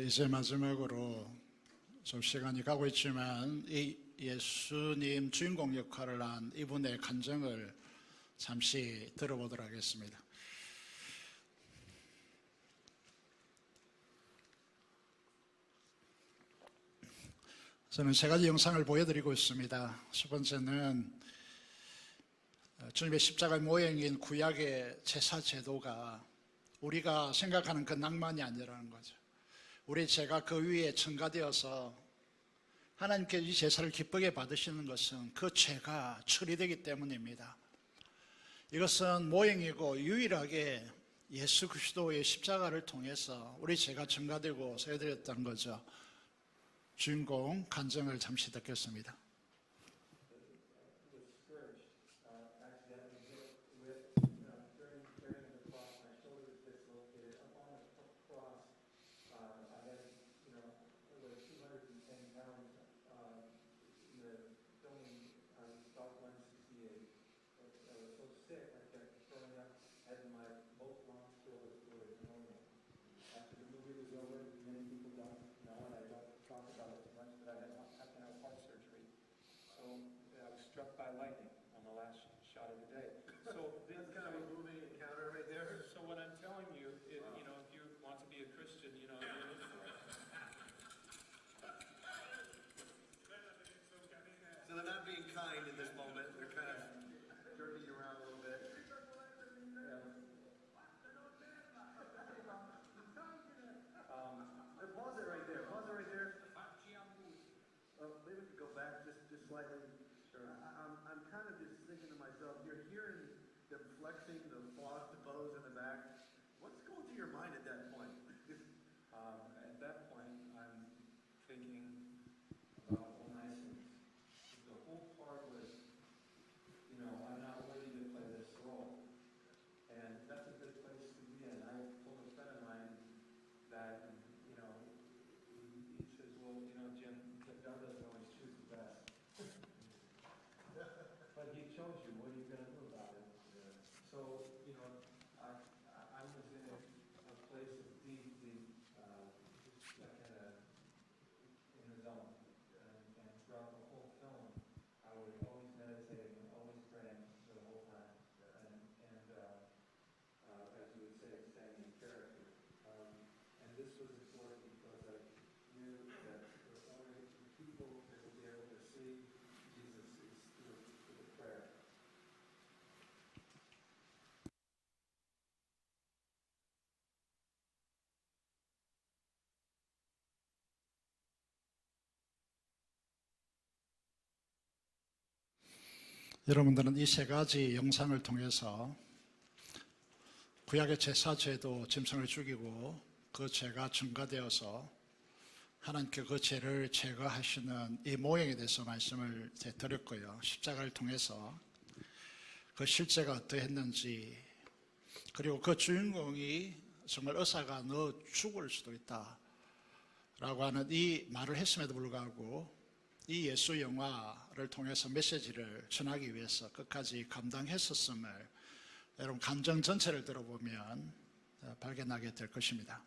이제 마지막으로 좀 시간이 가고 있지만 이 예수님 주인공 역할을 한 이분의 간증을 잠시 들어보도록 하겠습니다. 저는 세 가지 영상을 보여드리고 있습니다. 첫 번째는 주님의 십자가의 모형인 구약의 제사 제도가 우리가 생각하는 그 낭만이 아니라는 거죠. 우리 죄가 그 위에 첨가되어서 하나님께 이 제사를 기쁘게 받으시는 것은 그 죄가 처리되기 때문입니다. 이것은 모형이고 유일하게 예수 그리스도의 십자가를 통해서 우리 죄가 첨가되고 세워드렸다는 거죠. 주인공 간증을 잠시 듣겠습니다. slightly. Sure. I'm kind of just thinking to myself, you're hearing them flexing the floss to bows in the back. What's going through your mind at that point? At that point, I'm thinking about all my sins. The whole part was, I'm not worthy to play this role. And that's a good place to be in. I told a friend of mine that, he says, well, Jim, God doesn't always choose the best. But he chose you. What are you going to do about it? Yeah. So, I was in a place of deep, in the zone. And throughout the whole film, I was always meditating and always praying the whole time. As you would say, staying in character. And this was important because I knew that the only people that would be able to see Jesus is through the prayer. 여러분들은 이 세 가지 영상을 통해서 구약의 제사제도 짐승을 죽이고 그 죄가 증가되어서 하나님께 그 죄를 제거하시는 이 모형에 대해서 말씀을 드렸고요. 십자가를 통해서 그 실제가 어떠했는지, 그리고 그 주인공이 정말 의사가 너 죽을 수도 있다 라고 하는 이 말을 했음에도 불구하고 이 예수 영화를 통해서 메시지를 전하기 위해서 끝까지 감당했었음을 여러분 감정 전체를 들어보면 발견하게 될 것입니다.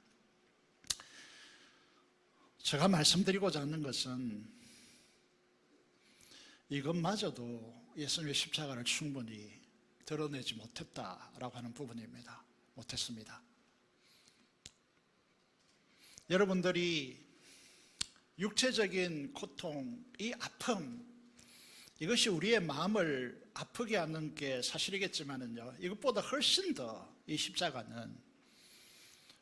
제가 말씀드리고자 하는 것은 이것마저도 예수님의 십자가를 충분히 드러내지 못했다라고 하는 부분입니다. 못했습니다. 여러분들이 육체적인 고통, 이 아픔, 이것이 우리의 마음을 아프게 하는 게 사실이겠지만은요, 이것보다 훨씬 더 이 십자가는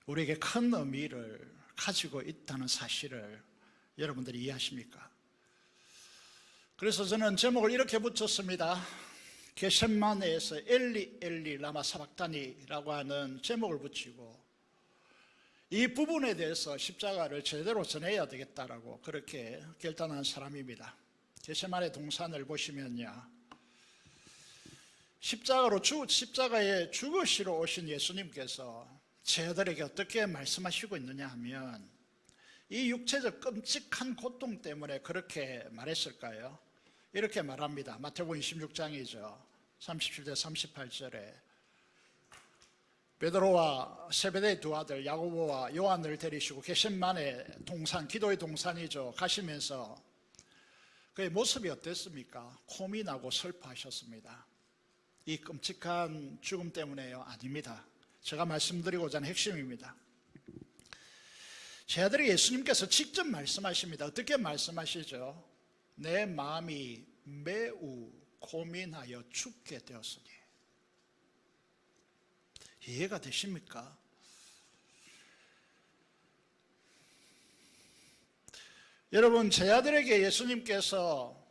우리에게 큰 의미를 가지고 있다는 사실을 여러분들이 이해하십니까? 그래서 저는 제목을 이렇게 붙였습니다. 겟세마네에서 엘리 엘리 라마 사박다니라고 하는 제목을 붙이고 이 부분에 대해서 십자가를 제대로 전해야 되겠다라고 그렇게 결단한 사람입니다. 겟세마네 동산을 보시면요, 십자가에 죽으시러 오신 예수님께서 제자들에게 어떻게 말씀하시고 있느냐 하면 이 육체적 끔찍한 고통 때문에 그렇게 말했을까요? 이렇게 말합니다. 마태복음 26장이죠. 37절 38절에 베드로와 세베대의 두 아들 야고보와 요한을 데리시고 겟세마네 동산, 기도의 동산이죠, 가시면서 그의 모습이 어땠습니까? 고민하고 슬퍼하셨습니다. 이 끔찍한 죽음 때문에요? 아닙니다. 제가 말씀드리고자 하는 핵심입니다. 제 아들이 예수님께서 직접 말씀하십니다. 어떻게 말씀하시죠? 내 마음이 매우 고민하여 죽게 되었으니. 이해가 되십니까? 여러분, 제 아들에게 예수님께서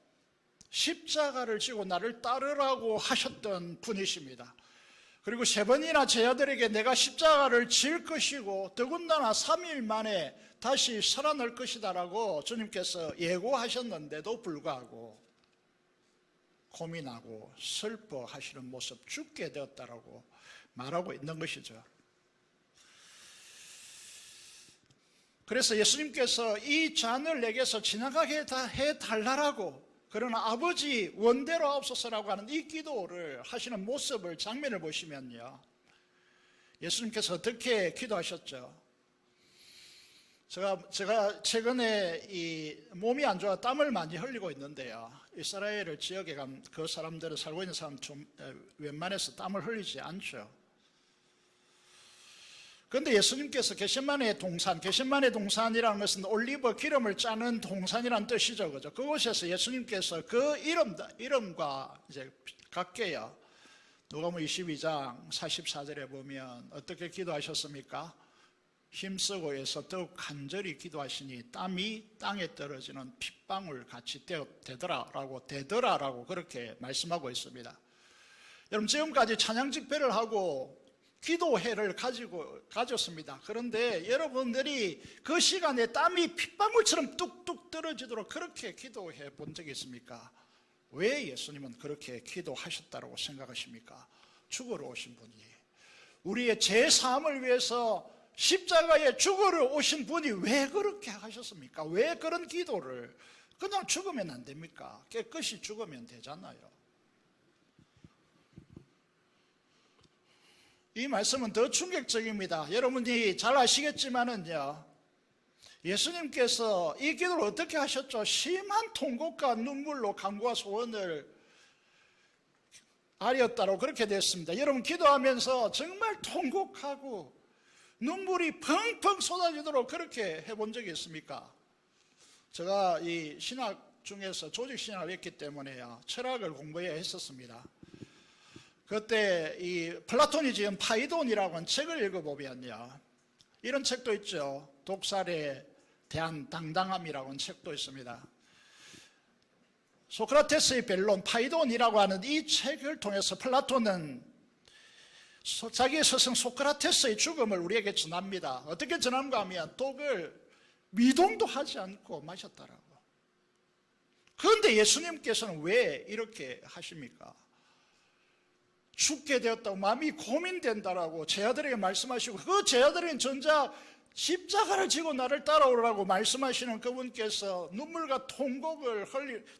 십자가를 지고 나를 따르라고 하셨던 분이십니다. 그리고 세 번이나 제 아들에게 내가 십자가를 질 것이고 더군다나 3일 만에 다시 살아날 것이다라고 주님께서 예고하셨는데도 불구하고 고민하고 슬퍼하시는 모습, 죽게 되었다라고 말하고 있는 것이죠. 그래서 예수님께서 이 잔을 내게서 지나가게 해달라고, 그러나 아버지 원대로 하옵소서라고 하는 이 기도를 하시는 모습을, 장면을 보시면요, 예수님께서 어떻게 기도하셨죠? 제가 최근에 이 몸이 안 좋아 땀을 많이 흘리고 있는데요, 이스라엘 지역에 가면 그 사람들은, 살고 있는 사람 좀 웬만해서 땀을 흘리지 않죠. 그런데 예수님께서 겟세마네 동산이라는 것은 올리브 기름을 짜는 동산이라는 뜻이죠, 그죠? 그곳에서 예수님께서 그 이름과 이제 같게요, 누가복음 22장 44절에 보면 어떻게 기도하셨습니까? 힘쓰고 해서 더욱 간절히 기도하시니 땀이 땅에 떨어지는 핏방울 같이 되더라라고 그렇게 말씀하고 있습니다. 여러분, 지금까지 찬양 집회를 하고 기도회를 가졌습니다. 그런데 여러분들이 그 시간에 땀이 핏방울처럼 뚝뚝 떨어지도록 그렇게 기도해 본 적이 있습니까? 왜 예수님은 그렇게 기도하셨다고 생각하십니까? 죽으러 오신 분이, 우리의 죄사함을 위해서 십자가에 죽으러 오신 분이 왜 그렇게 하셨습니까? 왜 그런 기도를, 그냥 죽으면 안 됩니까? 깨끗이 죽으면 되잖아요. 이 말씀은 더 충격적입니다. 여러분이 잘 아시겠지만은요, 예수님께서 이 기도를 어떻게 하셨죠? 심한 통곡과 눈물로 간구와 소원을 아뢰었다고 그렇게 됐습니다. 여러분, 기도하면서 정말 통곡하고 눈물이 펑펑 쏟아지도록 그렇게 해본 적이 있습니까? 제가 이 신학 중에서 조직신학을 했기 때문에요, 철학을 공부해야 했었습니다. 그때 이 플라톤이 지은 파이돈이라고 하는 책을 읽어보면요, 이런 책도 있죠. 독살에 대한 당당함이라고 하는 책도 있습니다. 소크라테스의 변론 파이돈이라고 하는 이 책을 통해서 플라톤은 자기의 스승 소크라테스의 죽음을 우리에게 전합니다. 어떻게 전하는가 하면 독을 미동도 하지 않고 마셨다라고. 그런데 예수님께서는 왜 이렇게 하십니까? 죽게 되었다고 마음이 고민된다라고 제자들에게 말씀하시고, 그 제자들은 전자 십자가를 지고 나를 따라오라고 말씀하시는 그분께서 눈물과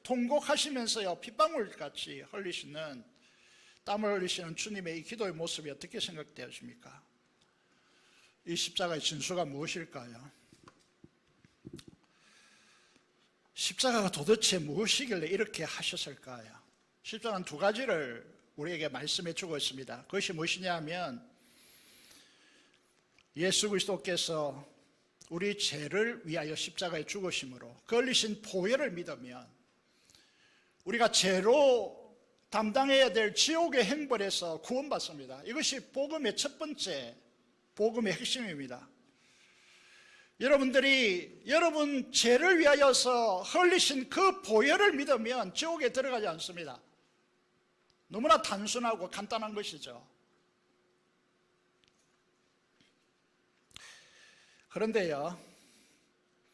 통곡하시면서요 핏방울같이 흘리시는, 땀을 흘리시는 주님의 이 기도의 모습이 어떻게 생각되십니까? 이 십자가의 진수가 무엇일까요? 십자가가 도대체 무엇이길래 이렇게 하셨을까요? 십자가는 두 가지를 우리에게 말씀해 주고 있습니다. 그것이 무엇이냐 하면, 예수 그리스도께서 우리 죄를 위하여 십자가에 죽으심으로 그 흘리신 보혈을 믿으면 우리가 죄로 담당해야 될 지옥의 행벌에서 구원받습니다. 이것이 복음의 첫 번째, 복음의 핵심입니다. 여러분들이 여러분 죄를 위하여서 흘리신 그 보혈을 믿으면 지옥에 들어가지 않습니다. 너무나 단순하고 간단한 것이죠. 그런데요,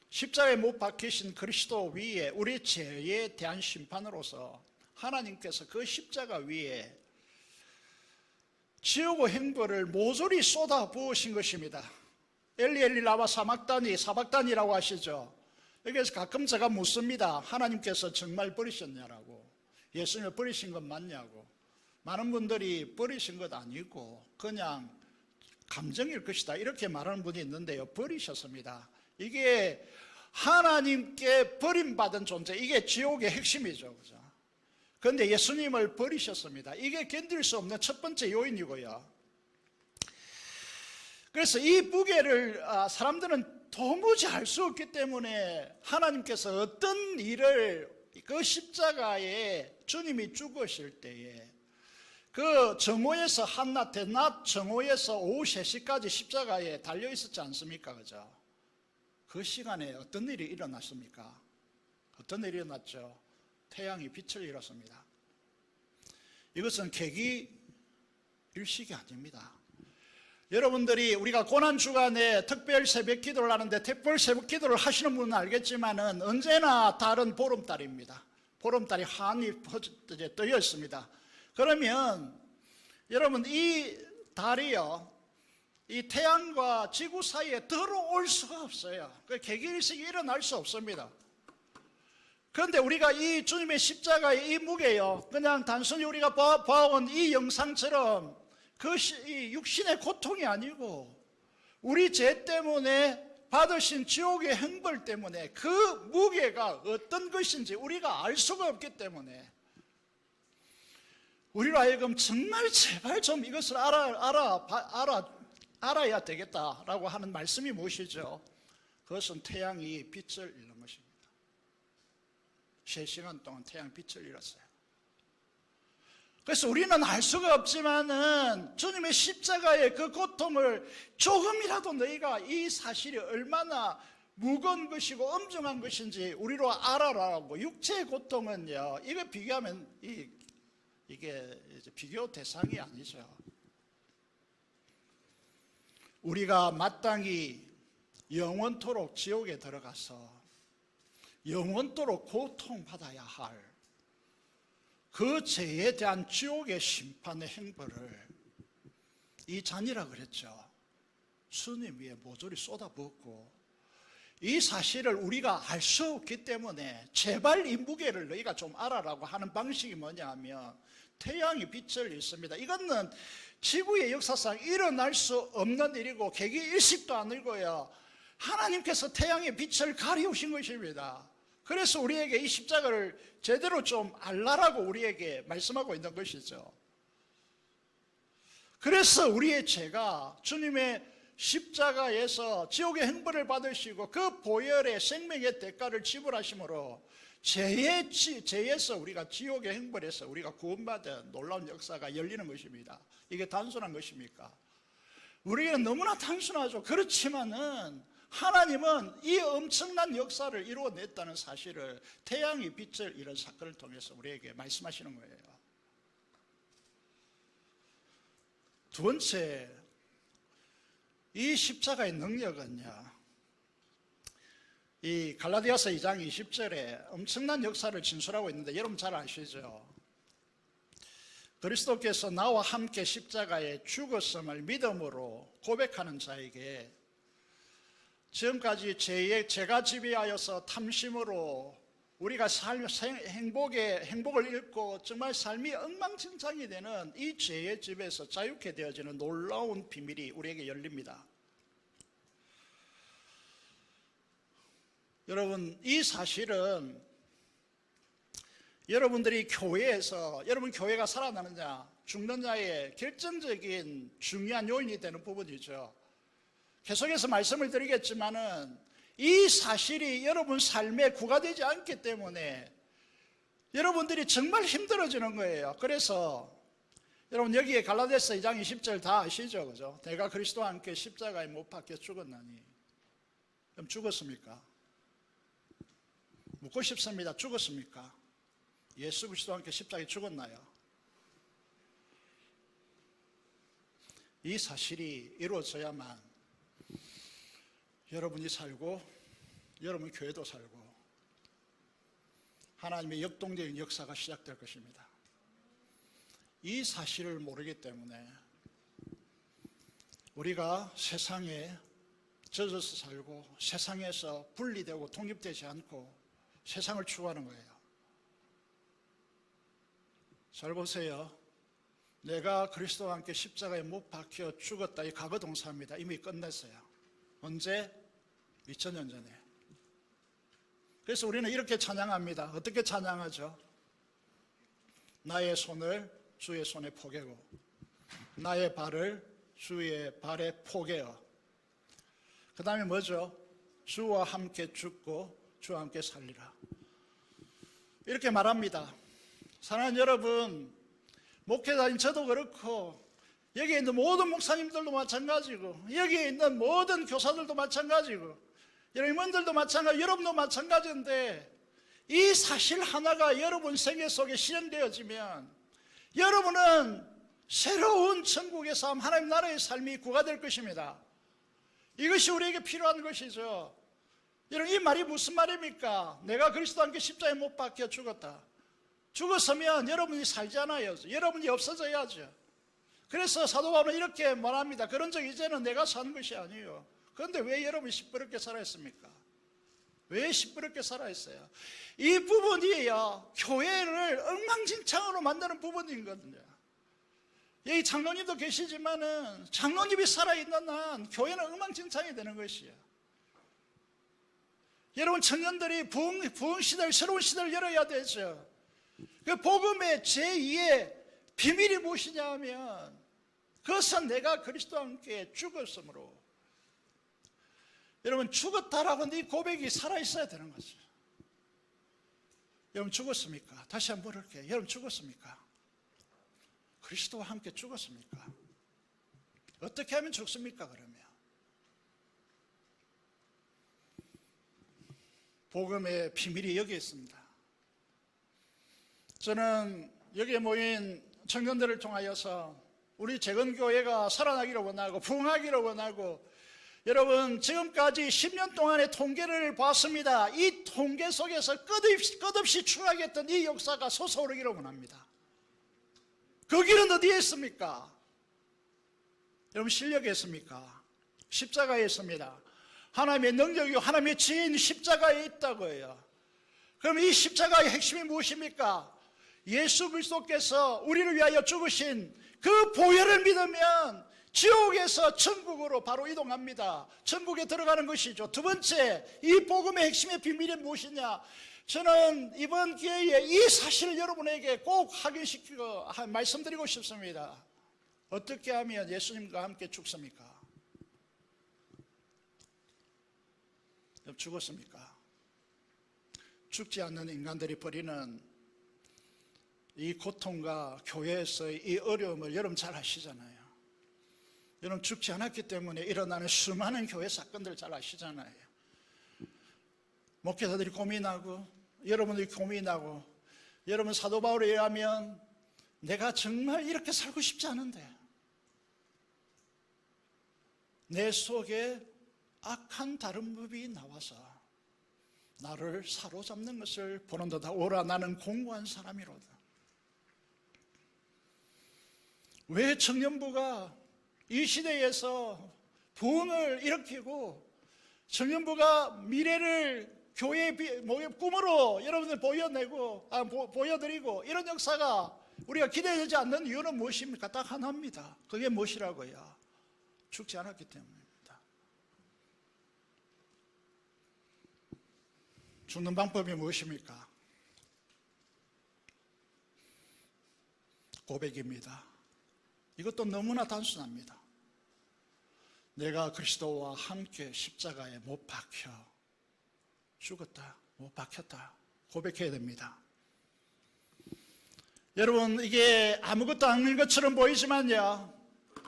십자가에 못 박히신 그리스도 위에 우리 죄에 대한 심판으로서 하나님께서 그 십자가 위에 지옥의 행벌을 모조리 쏟아 부으신 것입니다. 엘리 엘리 라마 사박단이라고 하시죠. 여기에서 가끔 제가 묻습니다. 하나님께서 정말 버리셨냐라고, 예수님을 버리신 것 맞냐고. 많은 분들이 버리신 것 아니고 그냥 감정일 것이다 이렇게 말하는 분이 있는데요, 버리셨습니다. 이게 하나님께 버림받은 존재, 이게 지옥의 핵심이죠, 그죠? 그런데 예수님을 버리셨습니다. 이게 견딜 수 없는 첫 번째 요인이고요. 그래서 이 무게를 사람들은 도무지 알 수 없기 때문에 하나님께서 어떤 일을 그 십자가에 주님이 죽으실 때에 그 정오에서 한낮 대낮 정오에서 오후 3시까지 십자가에 달려 있었지 않습니까? 그죠? 그 시간에 어떤 일이 일어났습니까? 어떤 일이 일어났죠? 태양이 빛을 잃었습니다. 이것은 계기 일식이 아닙니다. 여러분들이 우리가 고난주간에 특별 새벽 기도를 하는데, 특별 새벽 기도를 하시는 분은 알겠지만은 언제나 다른 보름달입니다. 보름달이 한이 떠 있습니다. 그러면 여러분, 이 달이요, 이 태양과 지구 사이에 들어올 수가 없어요. 그 계기일식이 일어날 수 없습니다. 그런데 우리가 이 주님의 십자가의 이 무게요, 그냥 단순히 우리가 봐온 이 영상처럼 이 육신의 고통이 아니고 우리 죄 때문에 받으신 지옥의 형벌 때문에 그 무게가 어떤 것인지 우리가 알 수가 없기 때문에 우리로 하여금 정말 제발 좀 이것을 알아야 되겠다라고 하는 말씀이 무엇이죠? 그것은 태양이 빛을 잃는 것입니다. 3시간 동안 태양 빛을 잃었어요. 그래서 우리는 알 수가 없지만은 주님의 십자가의 그 고통을 조금이라도 너희가 이 사실이 얼마나 무거운 것이고 엄중한 것인지 우리로 알아라고. 육체의 고통은요, 이거 비교하면 이게 이제 비교 대상이 아니죠. 우리가 마땅히 영원토록 지옥에 들어가서 영원토록 고통받아야 할 그 죄에 대한 지옥의 심판의 행보를 이 잔이라 그랬죠. 주님 위에 모조리 쏟아붓고, 이 사실을 우리가 알 수 없기 때문에 제발 이 무게를 너희가 좀 알아라고 하는 방식이 뭐냐 하면 태양이 빛을 잃습니다. 이거는 지구의 역사상 일어날 수 없는 일이고 개기 일식도 아니고요, 하나님께서 태양의 빛을 가리우신 것입니다. 그래서 우리에게 이 십자가를 제대로 좀 알라라고 우리에게 말씀하고 있는 것이죠. 그래서 우리의 죄가 주님의 십자가에서 지옥의 형벌을 받으시고 그 보혈의 생명의 대가를 지불하심으로 죄에서 우리가 지옥의 형벌에서 우리가 구원받은 놀라운 역사가 열리는 것입니다. 이게 단순한 것입니까? 우리에게는 너무나 단순하죠. 그렇지만은 하나님은 이 엄청난 역사를 이루어냈다는 사실을 태양이 빛을 이런 사건을 통해서 우리에게 말씀하시는 거예요. 두 번째, 이 십자가의 능력은요, 이 갈라디아서 2장 20절에 엄청난 역사를 진술하고 있는데 여러분 잘 아시죠? 그리스도께서 나와 함께 십자가에 죽었음을 믿음으로 고백하는 자에게 지금까지 죄가 지배하여서 탐심으로 우리가 행복을 잃고 정말 삶이 엉망진창이 되는 이 죄의 집에서 자유케 되어지는 놀라운 비밀이 우리에게 열립니다. 여러분, 이 사실은 여러분들이 교회에서 여러분 교회가 살아나느냐 죽느냐의 결정적인 중요한 요인이 되는 부분이죠. 계속해서 말씀을 드리겠지만은 이 사실이 여러분 삶에 구가되지 않기 때문에 여러분들이 정말 힘들어지는 거예요. 그래서 여러분 여기에 갈라디아서 2장 20절 다 아시죠? 그죠? 내가 그리스도와 함께 십자가에 못 박혀 죽었나니. 그럼 죽었습니까? 묻고 싶습니다. 죽었습니까? 예수 그리스도와 함께 십자가에 죽었나요? 이 사실이 이루어져야만 여러분이 살고 여러분 교회도 살고 하나님의 역동적인 역사가 시작될 것입니다. 이 사실을 모르기 때문에 우리가 세상에 젖어서 살고 세상에서 분리되고 독립되지 않고 세상을 추구하는 거예요. 잘 보세요. 내가 그리스도와 함께 십자가에 못 박혀 죽었다, 이 과거 동사입니다. 이미 끝냈어요. 언제? 2000년 전에. 그래서 우리는 이렇게 찬양합니다. 어떻게 찬양하죠? 나의 손을 주의 손에 포개고 나의 발을 주의 발에 포개어. 그 다음에 뭐죠? 주와 함께 죽고 주와 함께 살리라. 이렇게 말합니다. 사랑하는 여러분, 목회자인 저도 그렇고 여기에 있는 모든 목사님들도 마찬가지고 여기에 있는 모든 교사들도 마찬가지고 여러분들도 마찬가지고 여러분도 마찬가지인데 이 사실 하나가 여러분 생애 속에 실현되어지면 여러분은 새로운 천국의 삶, 하나님 나라의 삶이 구가될 것입니다. 이것이 우리에게 필요한 것이죠. 여러분, 이 말이 무슨 말입니까? 내가 그리스도와 함께 십자가에 못 박혀 죽었다. 죽었으면 여러분이 살잖아요. 여러분이 없어져야죠. 그래서 사도 바울은 이렇게 말합니다. 그런 적 이제는 내가 사는 것이 아니에요. 그런데 왜 여러분이 시끄럽게 살아있습니까? 왜 시끄럽게 살아있어요? 이 부분이요, 교회를 엉망진창으로 만드는 부분이거든요. 여기 장로님도 계시지만은 장로님이 살아있는 한 교회는 엉망진창이 되는 것이에요. 여러분 청년들이 부흥 시대를, 새로운 시대를 열어야 되죠. 그 복음의 제2의 비밀이 무엇이냐 하면 그것은 내가 그리스도와 함께 죽었으므로. 여러분, 죽었다라고 하는 이 고백이 살아있어야 되는 거죠. 여러분 죽었습니까? 다시 한번 물을게요. 여러분 죽었습니까? 그리스도와 함께 죽었습니까? 어떻게 하면 죽습니까, 그러면? 복음의 비밀이 여기 있습니다. 저는 여기에 모인 청년들을 통하여서 우리 재건교회가 살아나기를 원하고 부흥하기를 원하고, 여러분 지금까지 10년 동안의 통계를 봤습니다. 이 통계 속에서 끝없이 추락했던 이 역사가 솟아오르기를 원합니다. 그 길은 어디에 있습니까? 여러분 실력에 있습니까? 십자가에 있습니다. 하나님의 능력이고 하나님의 지혜인 십자가에 있다고요. 그럼 이 십자가의 핵심이 무엇입니까? 예수 그리스도께서 우리를 위하여 죽으신 그 보혈을 믿으면 지옥에서 천국으로 바로 이동합니다. 천국에 들어가는 것이죠. 두 번째, 이 복음의 핵심의 비밀이 무엇이냐? 저는 이번 기회에 이 사실을 여러분에게 꼭 확인시키고 말씀드리고 싶습니다. 어떻게 하면 예수님과 함께 죽습니까? 죽었습니까? 죽지 않는 인간들이 벌이는 이 고통과 교회에서의 이 어려움을 여러분 잘 아시잖아요. 여러분 죽지 않았기 때문에 일어나는 수많은 교회 사건들 잘 아시잖아요. 목회자들이 고민하고 여러분들이 고민하고, 여러분 사도 바울에 의하면 내가 정말 이렇게 살고 싶지 않은데 내 속에 악한 다른 법이 나와서 나를 사로잡는 것을 보는도다. 오라 나는 공고한 사람이로다. 왜 청년부가 이 시대에서 부흥을 일으키고 청년부가 미래를 교회의 꿈으로 여러분들 보여드리고 이런 역사가 우리가 기대되지 않는 이유는 무엇입니까? 딱 하나입니다. 그게 무엇이라고요? 죽지 않았기 때문입니다. 죽는 방법이 무엇입니까? 고백입니다. 이것도 너무나 단순합니다. 내가 그리스도와 함께 십자가에 못 박혀 죽었다, 못 박혔다 고백해야 됩니다. 여러분 이게 아무것도 아닌 것처럼 보이지만요,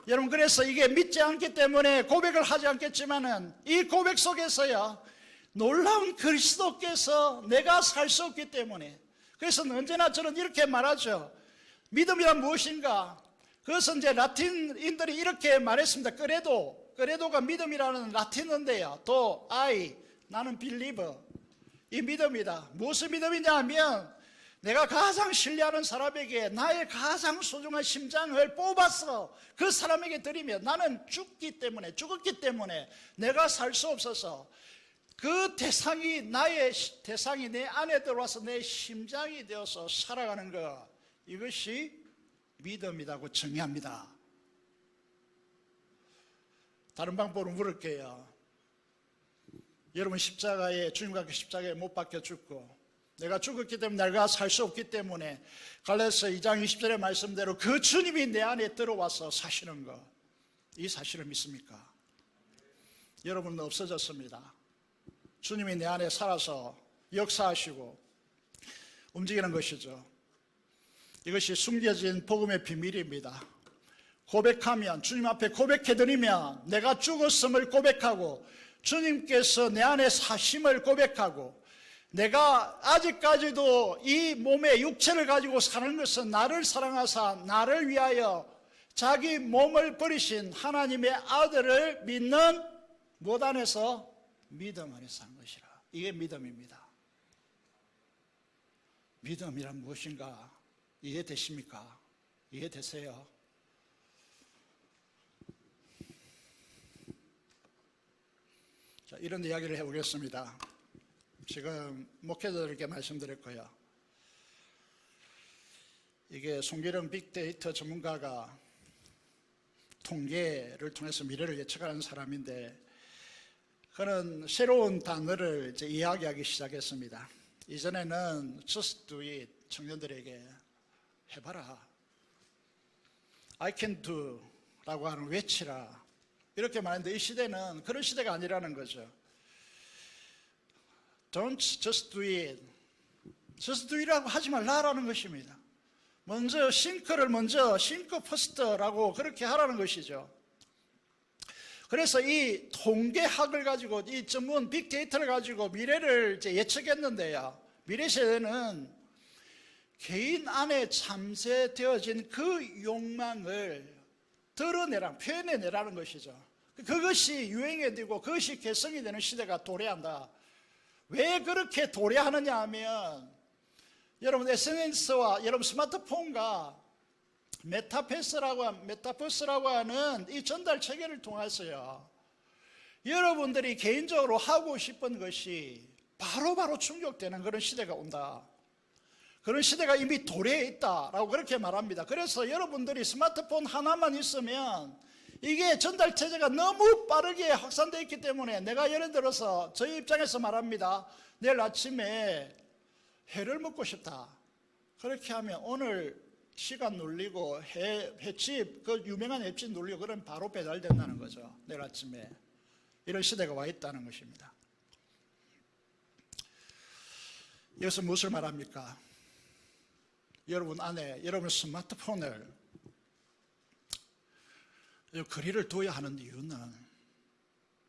여러분 그래서 이게 믿지 않기 때문에 고백을 하지 않겠지만은 이 고백 속에서요 놀라운 그리스도께서 내가 살 수 없기 때문에, 그래서 언제나 저는 이렇게 말하죠. 믿음이란 무엇인가? 그것은 이제 라틴인들이 이렇게 말했습니다. 끄레도가 믿음이라는 라틴어인데요. 또 나는 believer, 이 믿음이다. 무슨 믿음이냐 하면 내가 가장 신뢰하는 사람에게 나의 가장 소중한 심장을 뽑아서 그 사람에게 드리면 나는 죽었기 때문에 내가 살 수 없어서 그 대상이 내 안에 들어와서 내 심장이 되어서 살아가는 것, 이것이 믿음이라고 정의합니다. 다른 방법으로 물을게요. 여러분 주님과 함께 십자가에 못 박혀 죽고 내가 죽었기 때문에 내가 살 수 없기 때문에 갈라디아서 2장 20절의 말씀대로 그 주님이 내 안에 들어와서 사시는 것, 이 사실을 믿습니까? 여러분은 없어졌습니다. 주님이 내 안에 살아서 역사하시고 움직이는 것이죠. 이것이 숨겨진 복음의 비밀입니다. 고백하면, 주님 앞에 고백해드리면 내가 죽었음을 고백하고 주님께서 내 안에 사심을 고백하고, 내가 아직까지도 이 몸의 육체를 가지고 사는 것은 나를 사랑하사 나를 위하여 자기 몸을 버리신 하나님의 아들을 믿는 못 안에서 믿음 안에서 한 것이라. 이게 믿음입니다. 믿음이란 무엇인가 이해되십니까? 이해되세요? 자, 이런 이야기를 해보겠습니다. 지금 목회자들에게 말씀드렸고요. 이게 송기령 빅데이터 전문가가 통계를 통해서 미래를 예측하는 사람인데, 그는 새로운 단어를 이제 이야기하기 시작했습니다. 이전에는 just do it, 청년들에게 해봐라, I can do 라고 하는 외치라, 이렇게 말했는데 이 시대는 그런 시대가 아니라는 거죠. Don't just do it. just do it라고 하지 말라라는 것입니다. 먼저 싱크 퍼스트라고 그렇게 하라는 것이죠. 그래서 이 통계학을 가지고 이 전문 빅데이터를 가지고 미래를 이제 예측했는데요. 미래 세대는 개인 안에 잠재되어진 그 욕망을 드러내라, 표현해내라는 것이죠. 그것이 유행이 되고 그것이 개성이 되는 시대가 도래한다. 왜 그렇게 도래하느냐 하면 여러분 SNS와 여러분 스마트폰과 메타버스라고 하는 이 전달 체계를 통해서요, 여러분들이 개인적으로 하고 싶은 것이 바로바로 충족되는 그런 시대가 온다. 그런 시대가 이미 도래해 있다라고 그렇게 말합니다. 그래서 여러분들이 스마트폰 하나만 있으면 이게 전달 체제가 너무 빠르게 확산되어 있기 때문에, 내가 예를 들어서 저희 입장에서 말합니다. 내일 아침에 회를 먹고 싶다. 그렇게 하면 오늘 시간 눌리고 횟집, 그 유명한 횟집 눌리고 그러면 바로 배달된다는 거죠. 내일 아침에. 이런 시대가 와 있다는 것입니다. 이것은 무엇을 말합니까? 여러분 안에 여러분 스마트폰을 거리를 둬야 하는 이유는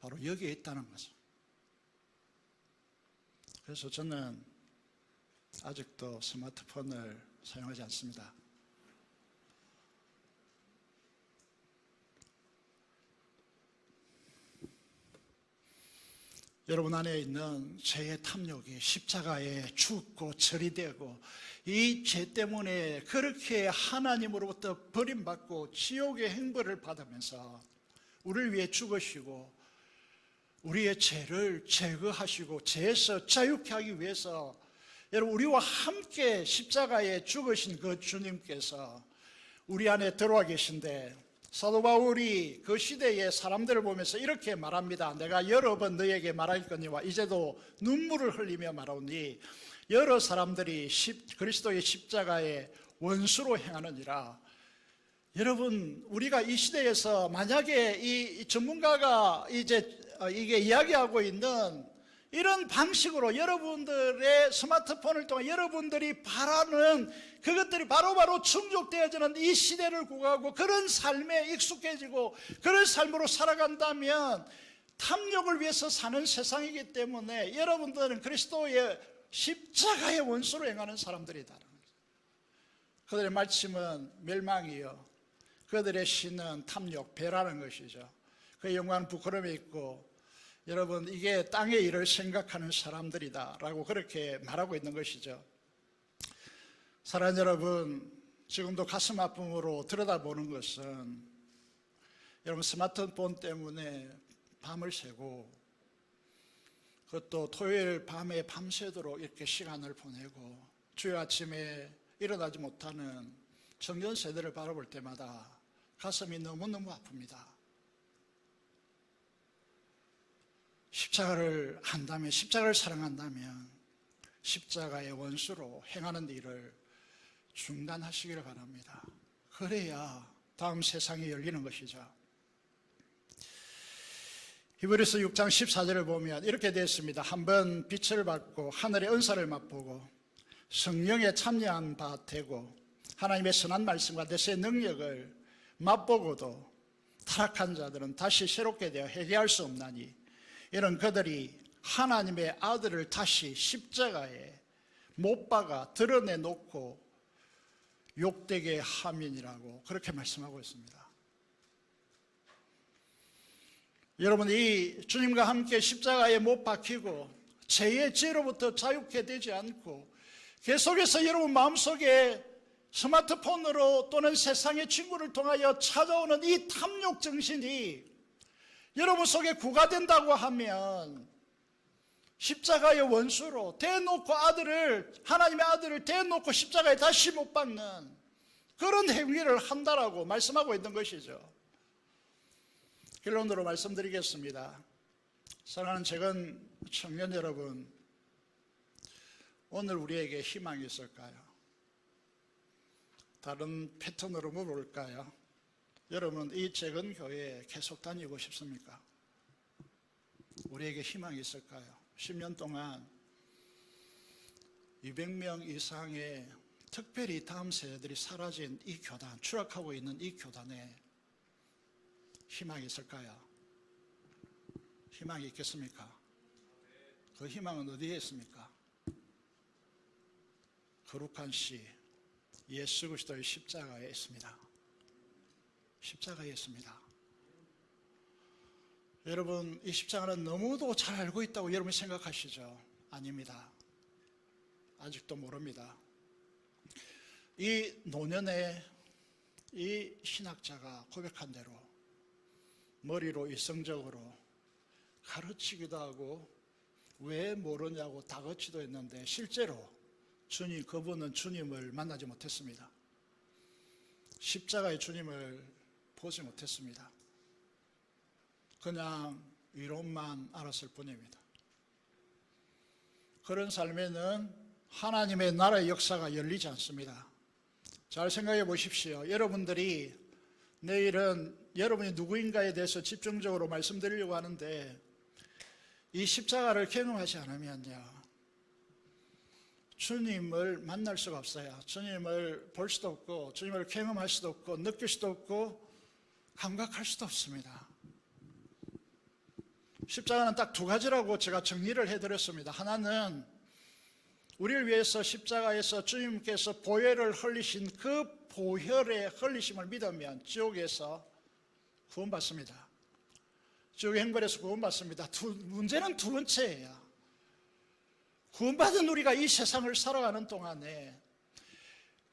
바로 여기에 있다는 거죠. 그래서 저는 아직도 스마트폰을 사용하지 않습니다. 여러분 안에 있는 죄의 탐욕이 십자가에 죽고 처리되고 이 죄 때문에 그렇게 하나님으로부터 버림받고 지옥의 행벌을 받으면서 우리를 위해 죽으시고 우리의 죄를 제거하시고 죄에서 자유케 하기 위해서 여러분 우리와 함께 십자가에 죽으신 그 주님께서 우리 안에 들어와 계신데, 사도 바울이 그 시대의 사람들을 보면서 이렇게 말합니다. 내가 여러 번 너에게 말하였거니와 이제도 눈물을 흘리며 말하오니 여러 사람들이 그리스도의 십자가에 원수로 행하느니라. 여러분, 우리가 이 시대에서 만약에 이 전문가가 이게 이야기하고 있는 이런 방식으로 여러분들의 스마트폰을 통해 여러분들이 바라는 그것들이 바로바로 충족되어지는 이 시대를 구가하고 그런 삶에 익숙해지고 그런 삶으로 살아간다면 탐욕을 위해서 사는 세상이기 때문에 여러분들은 그리스도의 십자가의 원수로 행하는 사람들이다. 그들의 말씀은 멸망이요, 그들의 신은 탐욕, 배라는 것이죠. 그의 영광은 부끄러움에 있고, 여러분 이게 땅의 일을 생각하는 사람들이다 라고 그렇게 말하고 있는 것이죠. 사랑하는 여러분, 지금도 가슴 아픔으로 들여다보는 것은 여러분 스마트폰 때문에 밤을 새고, 그것도 토요일 밤에 밤새도록 이렇게 시간을 보내고 주일 아침에 일어나지 못하는 청년 세대를 바라볼 때마다 가슴이 너무너무 아픕니다. 십자가를 한다면, 십자가를 사랑한다면 십자가의 원수로 행하는 일을 중단하시기를 바랍니다. 그래야 다음 세상이 열리는 것이죠. 히브리서 6장 14절을 보면 이렇게 되어 있습니다. 한번 빛을 받고 하늘의 은사를 맛보고 성령에 참여한 바 되고 하나님의 선한 말씀과 내세의 능력을 맛보고도 타락한 자들은 다시 새롭게 되어 회개할 수 없나니 이런 그들이 하나님의 아들을 다시 십자가에 못 박아 드러내놓고 욕되게 함이니라고 그렇게 말씀하고 있습니다. 여러분, 이 주님과 함께 십자가에 못 박히고 죄의 죄로부터 자유케 되지 않고 계속해서 여러분 마음속에 스마트폰으로 또는 세상의 친구를 통하여 찾아오는 이 탐욕 정신이 여러분 속에 구가된다고 하면 십자가의 원수로 대놓고 하나님의 아들을 대놓고 십자가에 다시 못 박는 그런 행위를 한다라고 말씀하고 있는 것이죠. 결론으로 말씀드리겠습니다. 사랑하는 재건 청년 여러분, 오늘 우리에게 희망이 있을까요? 다른 패턴으로 물어볼까요? 여러분, 이 재건 교회에 계속 다니고 싶습니까? 우리에게 희망이 있을까요? 10년 동안 200명 이상의 특별히 다음 세대들이 사라진 이 교단, 추락하고 있는 이 교단에 희망이 있을까요? 희망이 있겠습니까? 그 희망은 어디에 있습니까? 거룩한 시 예수 그리스도의 십자가에 있습니다. 십자가에 있습니다. 여러분, 이 십자가는 너무도 잘 알고 있다고 여러분이 생각하시죠? 아닙니다. 아직도 모릅니다. 이 노년에 이 신학자가 고백한 대로 머리로 이성적으로 가르치기도 하고 왜 모르냐고 다그치도 했는데 실제로 그분은 주님을 만나지 못했습니다. 십자가의 주님을 보지 못했습니다. 그냥 이론만 알았을 뿐입니다. 그런 삶에는 하나님의 나라의 역사가 열리지 않습니다. 잘 생각해 보십시오. 여러분들이 내일은 여러분이 누구인가에 대해서 집중적으로 말씀드리려고 하는데 이 십자가를 경험하지 않으면요, 주님을 만날 수가 없어요. 주님을 볼 수도 없고 주님을 경험할 수도 없고 느낄 수도 없고 감각할 수도 없습니다. 십자가는 딱 두 가지라고 제가 정리를 해드렸습니다. 하나는 우리를 위해서 십자가에서 주님께서 보혈을 흘리신 그 보혈의 흘리심을 믿으면 지옥에서 구원받습니다. 지옥의 형벌에서 구원받습니다. 문제는 두 번째예요. 구원받은 우리가 이 세상을 살아가는 동안에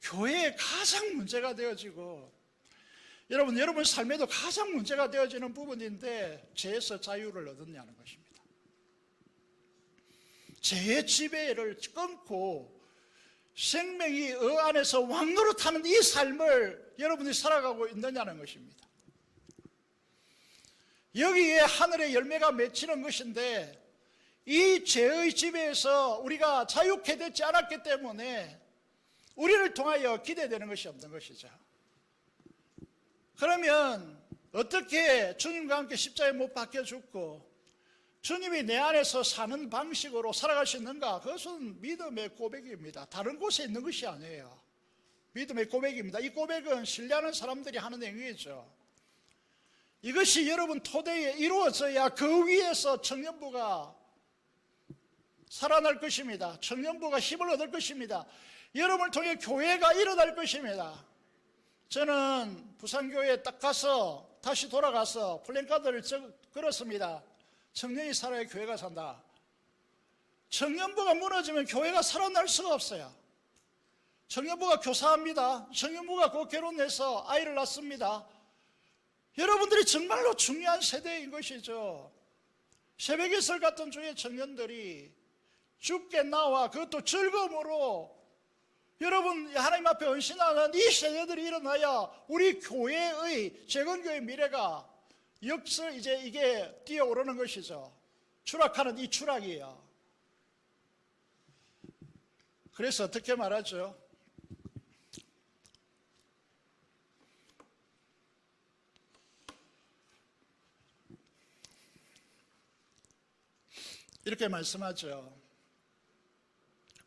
교회에 가장 문제가 되어지고 여러분 삶에도 가장 문제가 되어지는 부분인데 죄에서 자유를 얻었냐는 것입니다. 죄의 지배를 끊고 생명이 안에서 왕노릇하는 이 삶을 여러분이 살아가고 있느냐는 것입니다. 여기에 하늘의 열매가 맺히는 것인데 이 죄의 지배에서 우리가 자유케 되지 않았기 때문에 우리를 통하여 기대되는 것이 없는 것이죠. 그러면 어떻게 주님과 함께 십자가에 못 박혀 죽고 주님이 내 안에서 사는 방식으로 살아갈 수 있는가? 그것은 믿음의 고백입니다. 다른 곳에 있는 것이 아니에요. 믿음의 고백입니다. 이 고백은 신뢰하는 사람들이 하는 행위죠. 이것이 여러분 토대에 이루어져야 그 위에서 청년부가 살아날 것입니다. 청년부가 힘을 얻을 것입니다. 여러분을 통해 교회가 일어날 것입니다. 저는 부산교회에 딱 가서 다시 돌아가서 플랜카드를 걸었습니다. 청년이 살아야 교회가 산다. 청년부가 무너지면 교회가 살아날 수가 없어요. 청년부가 교사합니다. 청년부가 곧 결혼해서 아이를 낳습니다. 여러분들이 정말로 중요한 세대인 것이죠. 새벽의 설 같은 주의 청년들이 죽게 나와 그것도 즐거움으로 여러분 하나님 앞에 헌신하는 이 세대들이 일어나야 우리 교회의 재건교회의 미래가 이제 이게 뛰어오르는 것이죠. 추락하는 이 추락이에요. 그래서 어떻게 말하죠? 이렇게 말씀하죠.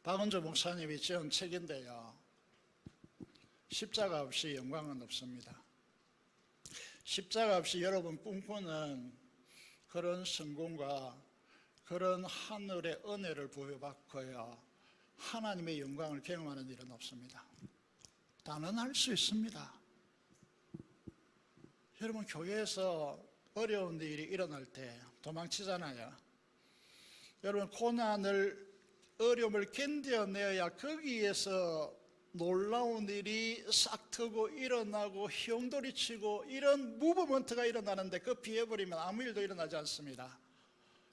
박은조 목사님이 지은 책인데요. 십자가 없이 영광은 없습니다. 십자가 없이 여러분 꿈꾸는 그런 성공과 그런 하늘의 은혜를 부여받고요, 하나님의 영광을 경험하는 일은 없습니다. 단언할 수 있습니다. 여러분 교회에서 어려운 일이 일어날 때 도망치잖아요. 여러분 고난을 어려움을 견뎌내야 거기에서 놀라운 일이 싹 트고 일어나고 휘용돌이 치고 이런 무브먼트가 일어나는데 그 비해버리면 아무 일도 일어나지 않습니다.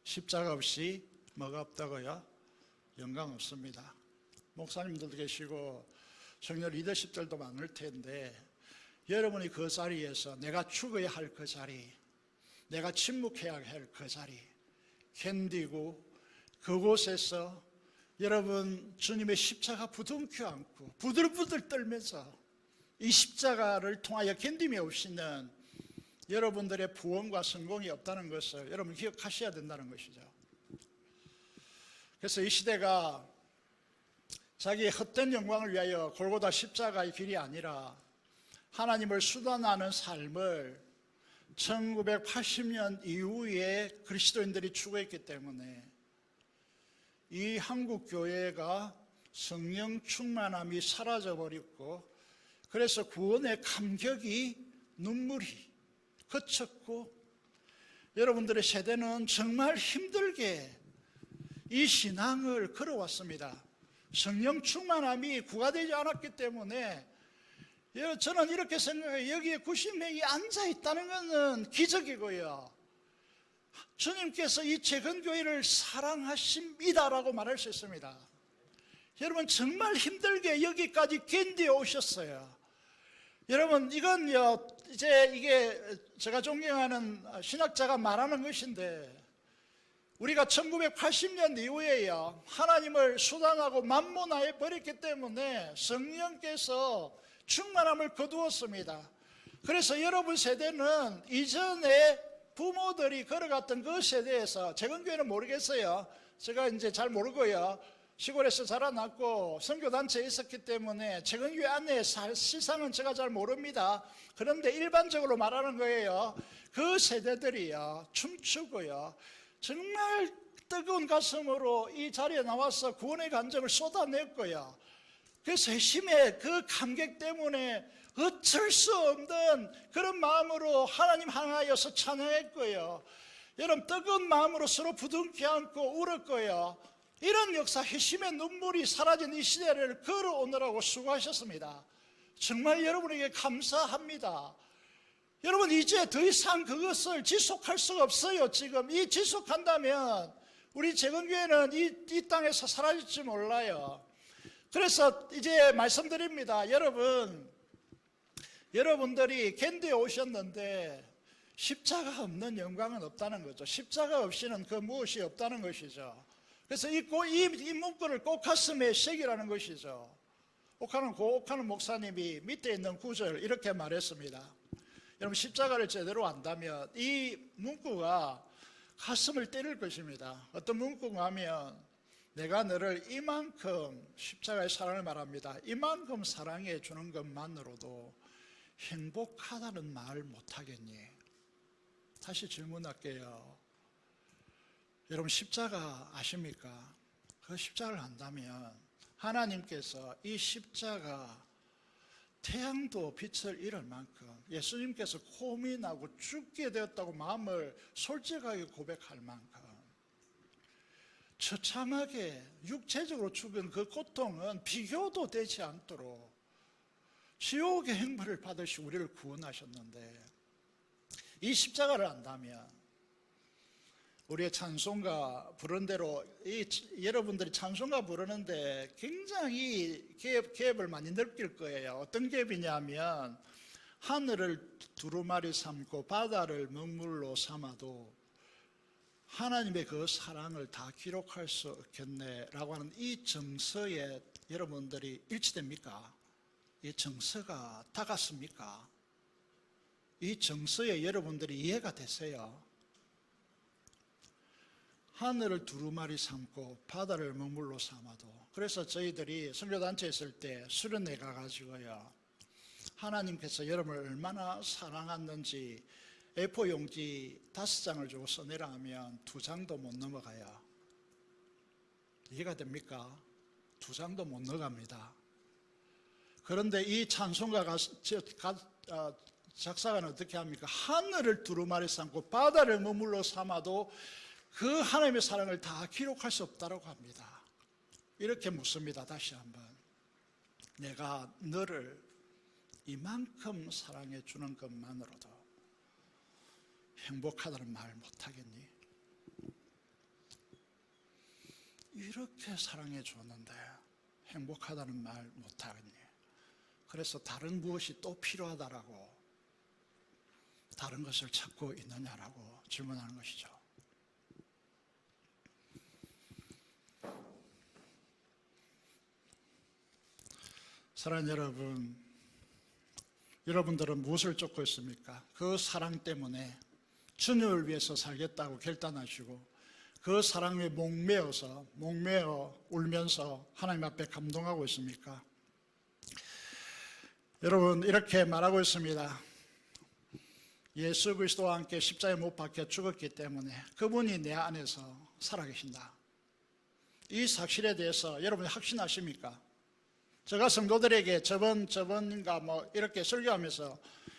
십자가 없이 뭐가 없다고요? 영광 없습니다. 목사님들도 계시고 청년 리더십들도 많을 텐데 여러분이 그 자리에서 내가 죽어야 할 그 자리, 내가 침묵해야 할 그 자리 견디고 그곳에서 여러분 주님의 십자가 부둥켜 안고 부들부들 떨면서 이 십자가를 통하여 견딤이 없이는 여러분들의 부흥과 성공이 없다는 것을 여러분 기억하셔야 된다는 것이죠. 그래서 이 시대가 자기의 헛된 영광을 위하여 골고다 십자가의 길이 아니라 하나님을 수단하는 삶을 1980년 이후에 그리스도인들이 추구했기 때문에 이 한국 교회가 성령 충만함이 사라져버렸고, 그래서 구원의 감격이 눈물이 그쳤고, 여러분들의 세대는 정말 힘들게 이 신앙을 걸어왔습니다. 성령 충만함이 구가되지 않았기 때문에 저는 이렇게 생각해요. 여기에 90명이 앉아있다는 것은 기적이고요, 주님께서 이 재건교회를 사랑하십니다라고 말할 수 있습니다. 여러분 정말 힘들게 여기까지 견디어 오셨어요. 여러분 이건요, 이제 이게 제가 존경하는 신학자가 말하는 것인데, 우리가 1980년 이후에요 하나님을 수단하고 만문화해 버렸기 때문에 성령께서 충만함을 거두었습니다. 그래서 여러분 세대는 이전에 부모들이 걸어갔던 그 세대에서, 재건교회는 모르겠어요. 제가 이제 잘 모르고요, 시골에서 자라났고 선교단체에 있었기 때문에 재건교회 안에 실상은 제가 잘 모릅니다. 그런데 일반적으로 말하는 거예요. 그 세대들이요 춤추고요 정말 뜨거운 가슴으로 이 자리에 나와서 구원의 감정을 쏟아냈고요, 그 세심의 그 감격 때문에 어쩔 수 없는 그런 마음으로 하나님 향하여서 찬양했고요, 여러분 뜨거운 마음으로 서로 부둥켜 안고 울었고요, 이런 역사, 회심의 눈물이 사라진 이 시대를 걸어오느라고 수고하셨습니다. 정말 여러분에게 감사합니다. 여러분 이제 더 이상 그것을 지속할 수가 없어요. 지금 이 지속한다면 우리 재건교회는 이 땅에서 사라질지 몰라요. 그래서 이제 말씀드립니다. 여러분들이 견디어 오셨는데 십자가 없는 영광은 없다는 거죠. 십자가 없이는 그 무엇이 없다는 것이죠. 그래서 이 문구를 꼭 가슴에 새기라는 것이죠. 옥하는 목사님이 밑에 있는 구절 이렇게 말했습니다. 여러분 십자가를 제대로 안다면 이 문구가 가슴을 때릴 것입니다. 어떤 문구가 하면, 내가 너를 이만큼, 십자가의 사랑을 말합니다, 이만큼 사랑해 주는 것만으로도 행복하다는 말 못하겠니? 다시 질문할게요. 여러분 십자가 아십니까? 그 십자가를 안다면 하나님께서 이 십자가 태양도 빛을 잃을 만큼 예수님께서 고민하고 죽게 되었다고 마음을 솔직하게 고백할 만큼 처참하게 육체적으로 죽은 그 고통은 비교도 되지 않도록 지옥의 행벌을 받으시고 우리를 구원하셨는데, 이 십자가를 안다면 우리의 찬송가 부른 대로 여러분들이 찬송가 부르는데 굉장히 갭을 많이 느낄 거예요. 어떤 갭이냐면, 하늘을 두루마리 삼고 바다를 먹물로 삼아도 하나님의 그 사랑을 다 기록할 수 없겠네라고 하는 이 정서에 여러분들이 일치됩니까? 이 정서가 다갔습니까? 이 정서에 여러분들이 이해가 되세요? 하늘을 두루마리 삼고 바다를 먹물로 삼아도. 그래서 저희들이 선교단체에 있을 때 수련회 가가지고요, 하나님께서 여러분을 얼마나 사랑하는지 A4 용지 5장을 주고 써내라 하면 2장도 못 넘어가요. 이해가 됩니까? 2장도 못 넘어갑니다. 그런데 이 찬송가 작사가는 어떻게 합니까? 하늘을 두루마리 삼고 바다를 머물러 삼아도 그 하나님의 사랑을 다 기록할 수 없다고 합니다. 이렇게 묻습니다. 다시 한번. 내가 너를 이만큼 사랑해 주는 것만으로도 행복하다는 말 못하겠니? 이렇게 사랑해 줬는데 행복하다는 말 못하겠니? 그래서 다른 무엇이 또 필요하다라고, 다른 것을 찾고 있느냐라고 질문하는 것이죠. 사랑하는 여러분, 여러분들은 무엇을 쫓고 있습니까? 그 사랑 때문에 주님을 위해서 살겠다고 결단하시고 그 사랑에 목매어 울면서 하나님 앞에 감동하고 있습니까? 여러분, 이렇게 말하고 있습니다. 예수 그리스도와 함께 십자가에 못 박혀 죽었기 때문에 그분이 내 안에서 살아계신다. 이 사실에 대해서 여러분이 확신하십니까? 제가 성도들에게 저번인가 이렇게 설교하면서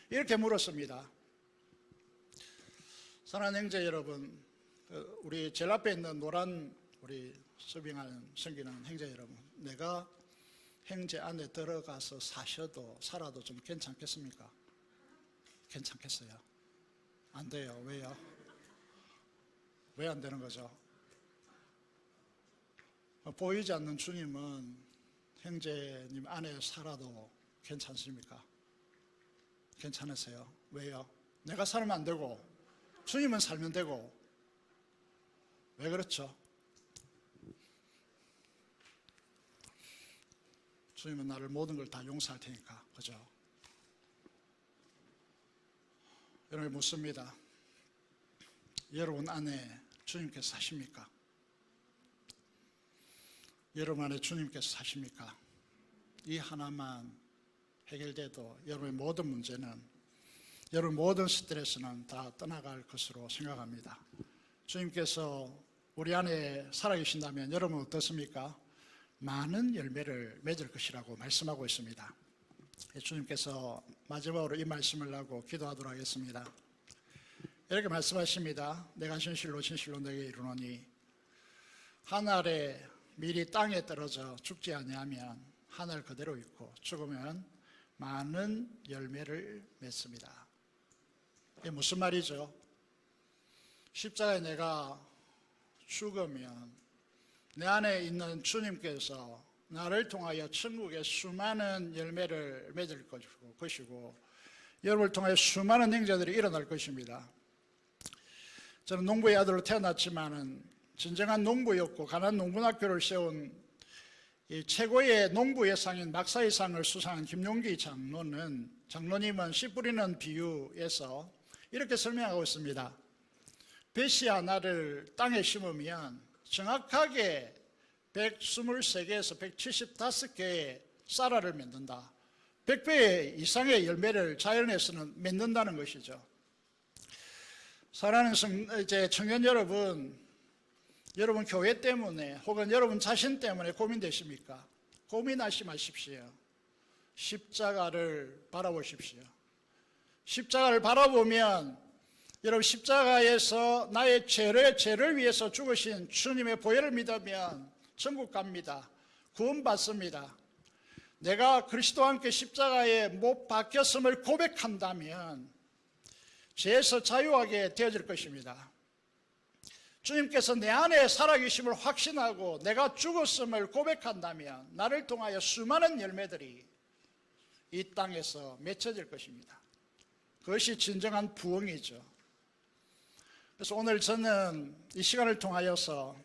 이렇게 물었습니다. 사랑하는 형제 여러분, 우리 제일 앞에 있는 노란 우리 서빙하는 섬기는 형제 여러분, 내가 형제 안에 들어가서 살아도 좀 괜찮겠습니까? 괜찮겠어요? 안 돼요. 왜요? 왜 안 되는 거죠? 보이지 않는 주님은 형제님 안에 살아도 괜찮습니까? 괜찮으세요? 왜요? 내가 살면 안 되고 주님은 살면 되고. 왜 그렇죠? 주님은 나를 모든 걸 다 용서할 테니까. 그죠? 여러분 묻습니다. 여러분 안에 주님께서 사십니까? 여러분 안에 주님께서 사십니까? 이 하나만 해결돼도 여러분의 모든 문제는, 여러분 모든 스트레스는 다 떠나갈 것으로 생각합니다. 주님께서 우리 안에 살아계신다면 여러분 어떻습니까? 많은 열매를 맺을 것이라고 말씀하고 있습니다. 주님께서 마지막으로 이 말씀을 하고 기도하도록 하겠습니다. 이렇게 말씀하십니다. 내가 진실로 너에게 이르노니 하늘에 밀이 땅에 떨어져 죽지 아니하면 하늘 그대로 있고 죽으면 많은 열매를 맺습니다. 이게 무슨 말이죠? 십자가에 내가 죽으면 내 안에 있는 주님께서 나를 통하여 천국의 수많은 열매를 맺을 것이고 여러분을 통하여 수많은 행자들이 일어날 것입니다. 저는 농부의 아들로 태어났지만은 진정한 농부였고 가난 농군학교를 세운 이 최고의 농부의 상인 막사의 상을 수상한 김용기 장로님은 씨 뿌리는 비유에서 이렇게 설명하고 있습니다. 배씨 하나를 땅에 심으면 정확하게 123개에서 175개의 쌀알을 맺는다. 100배 이상의 열매를 자연에서는 맺는다는 것이죠. 사랑하는 청년 여러분, 여러분 교회 때문에 혹은 여러분 자신 때문에 고민되십니까? 고민하지 마십시오. 십자가를 바라보십시오. 십자가를 바라보면 여러분 십자가에서 나의 죄를 위해서 죽으신 주님의 보혈을 믿으면 천국 갑니다. 구원받습니다. 내가 그리스도와 함께 십자가에 못 박혔음을 고백한다면 죄에서 자유하게 되어질 것입니다. 주님께서 내 안에 살아계심을 확신하고 내가 죽었음을 고백한다면 나를 통하여 수많은 열매들이 이 땅에서 맺혀질 것입니다. 그것이 진정한 부흥이죠. 그래서 오늘 저는 이 시간을 통하여서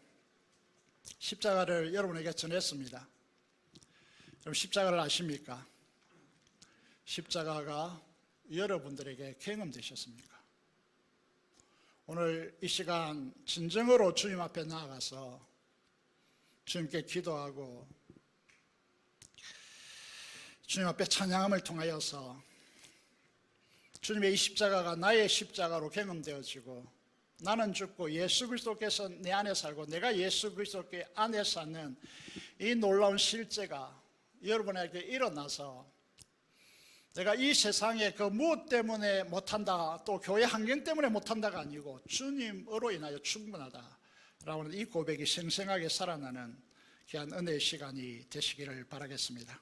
십자가를 여러분에게 전했습니다. 여러분 십자가를 아십니까? 십자가가 여러분들에게 경험되셨습니까? 오늘 이 시간 진정으로 주님 앞에 나아가서 주님께 기도하고 주님 앞에 찬양함을 통하여서 주님의 이 십자가가 나의 십자가로 경험되어지고 나는 죽고 예수 그리스도께서 내 안에 살고 내가 예수 그리스도 안에 사는 이 놀라운 실제가 여러분에게 일어나서 내가 이 세상에 그 무엇 때문에 못한다, 또 교회 환경 때문에 못한다가 아니고 주님으로 인하여 충분하다라고 하는 이 고백이 생생하게 살아나는 귀한 은혜의 시간이 되시기를 바라겠습니다.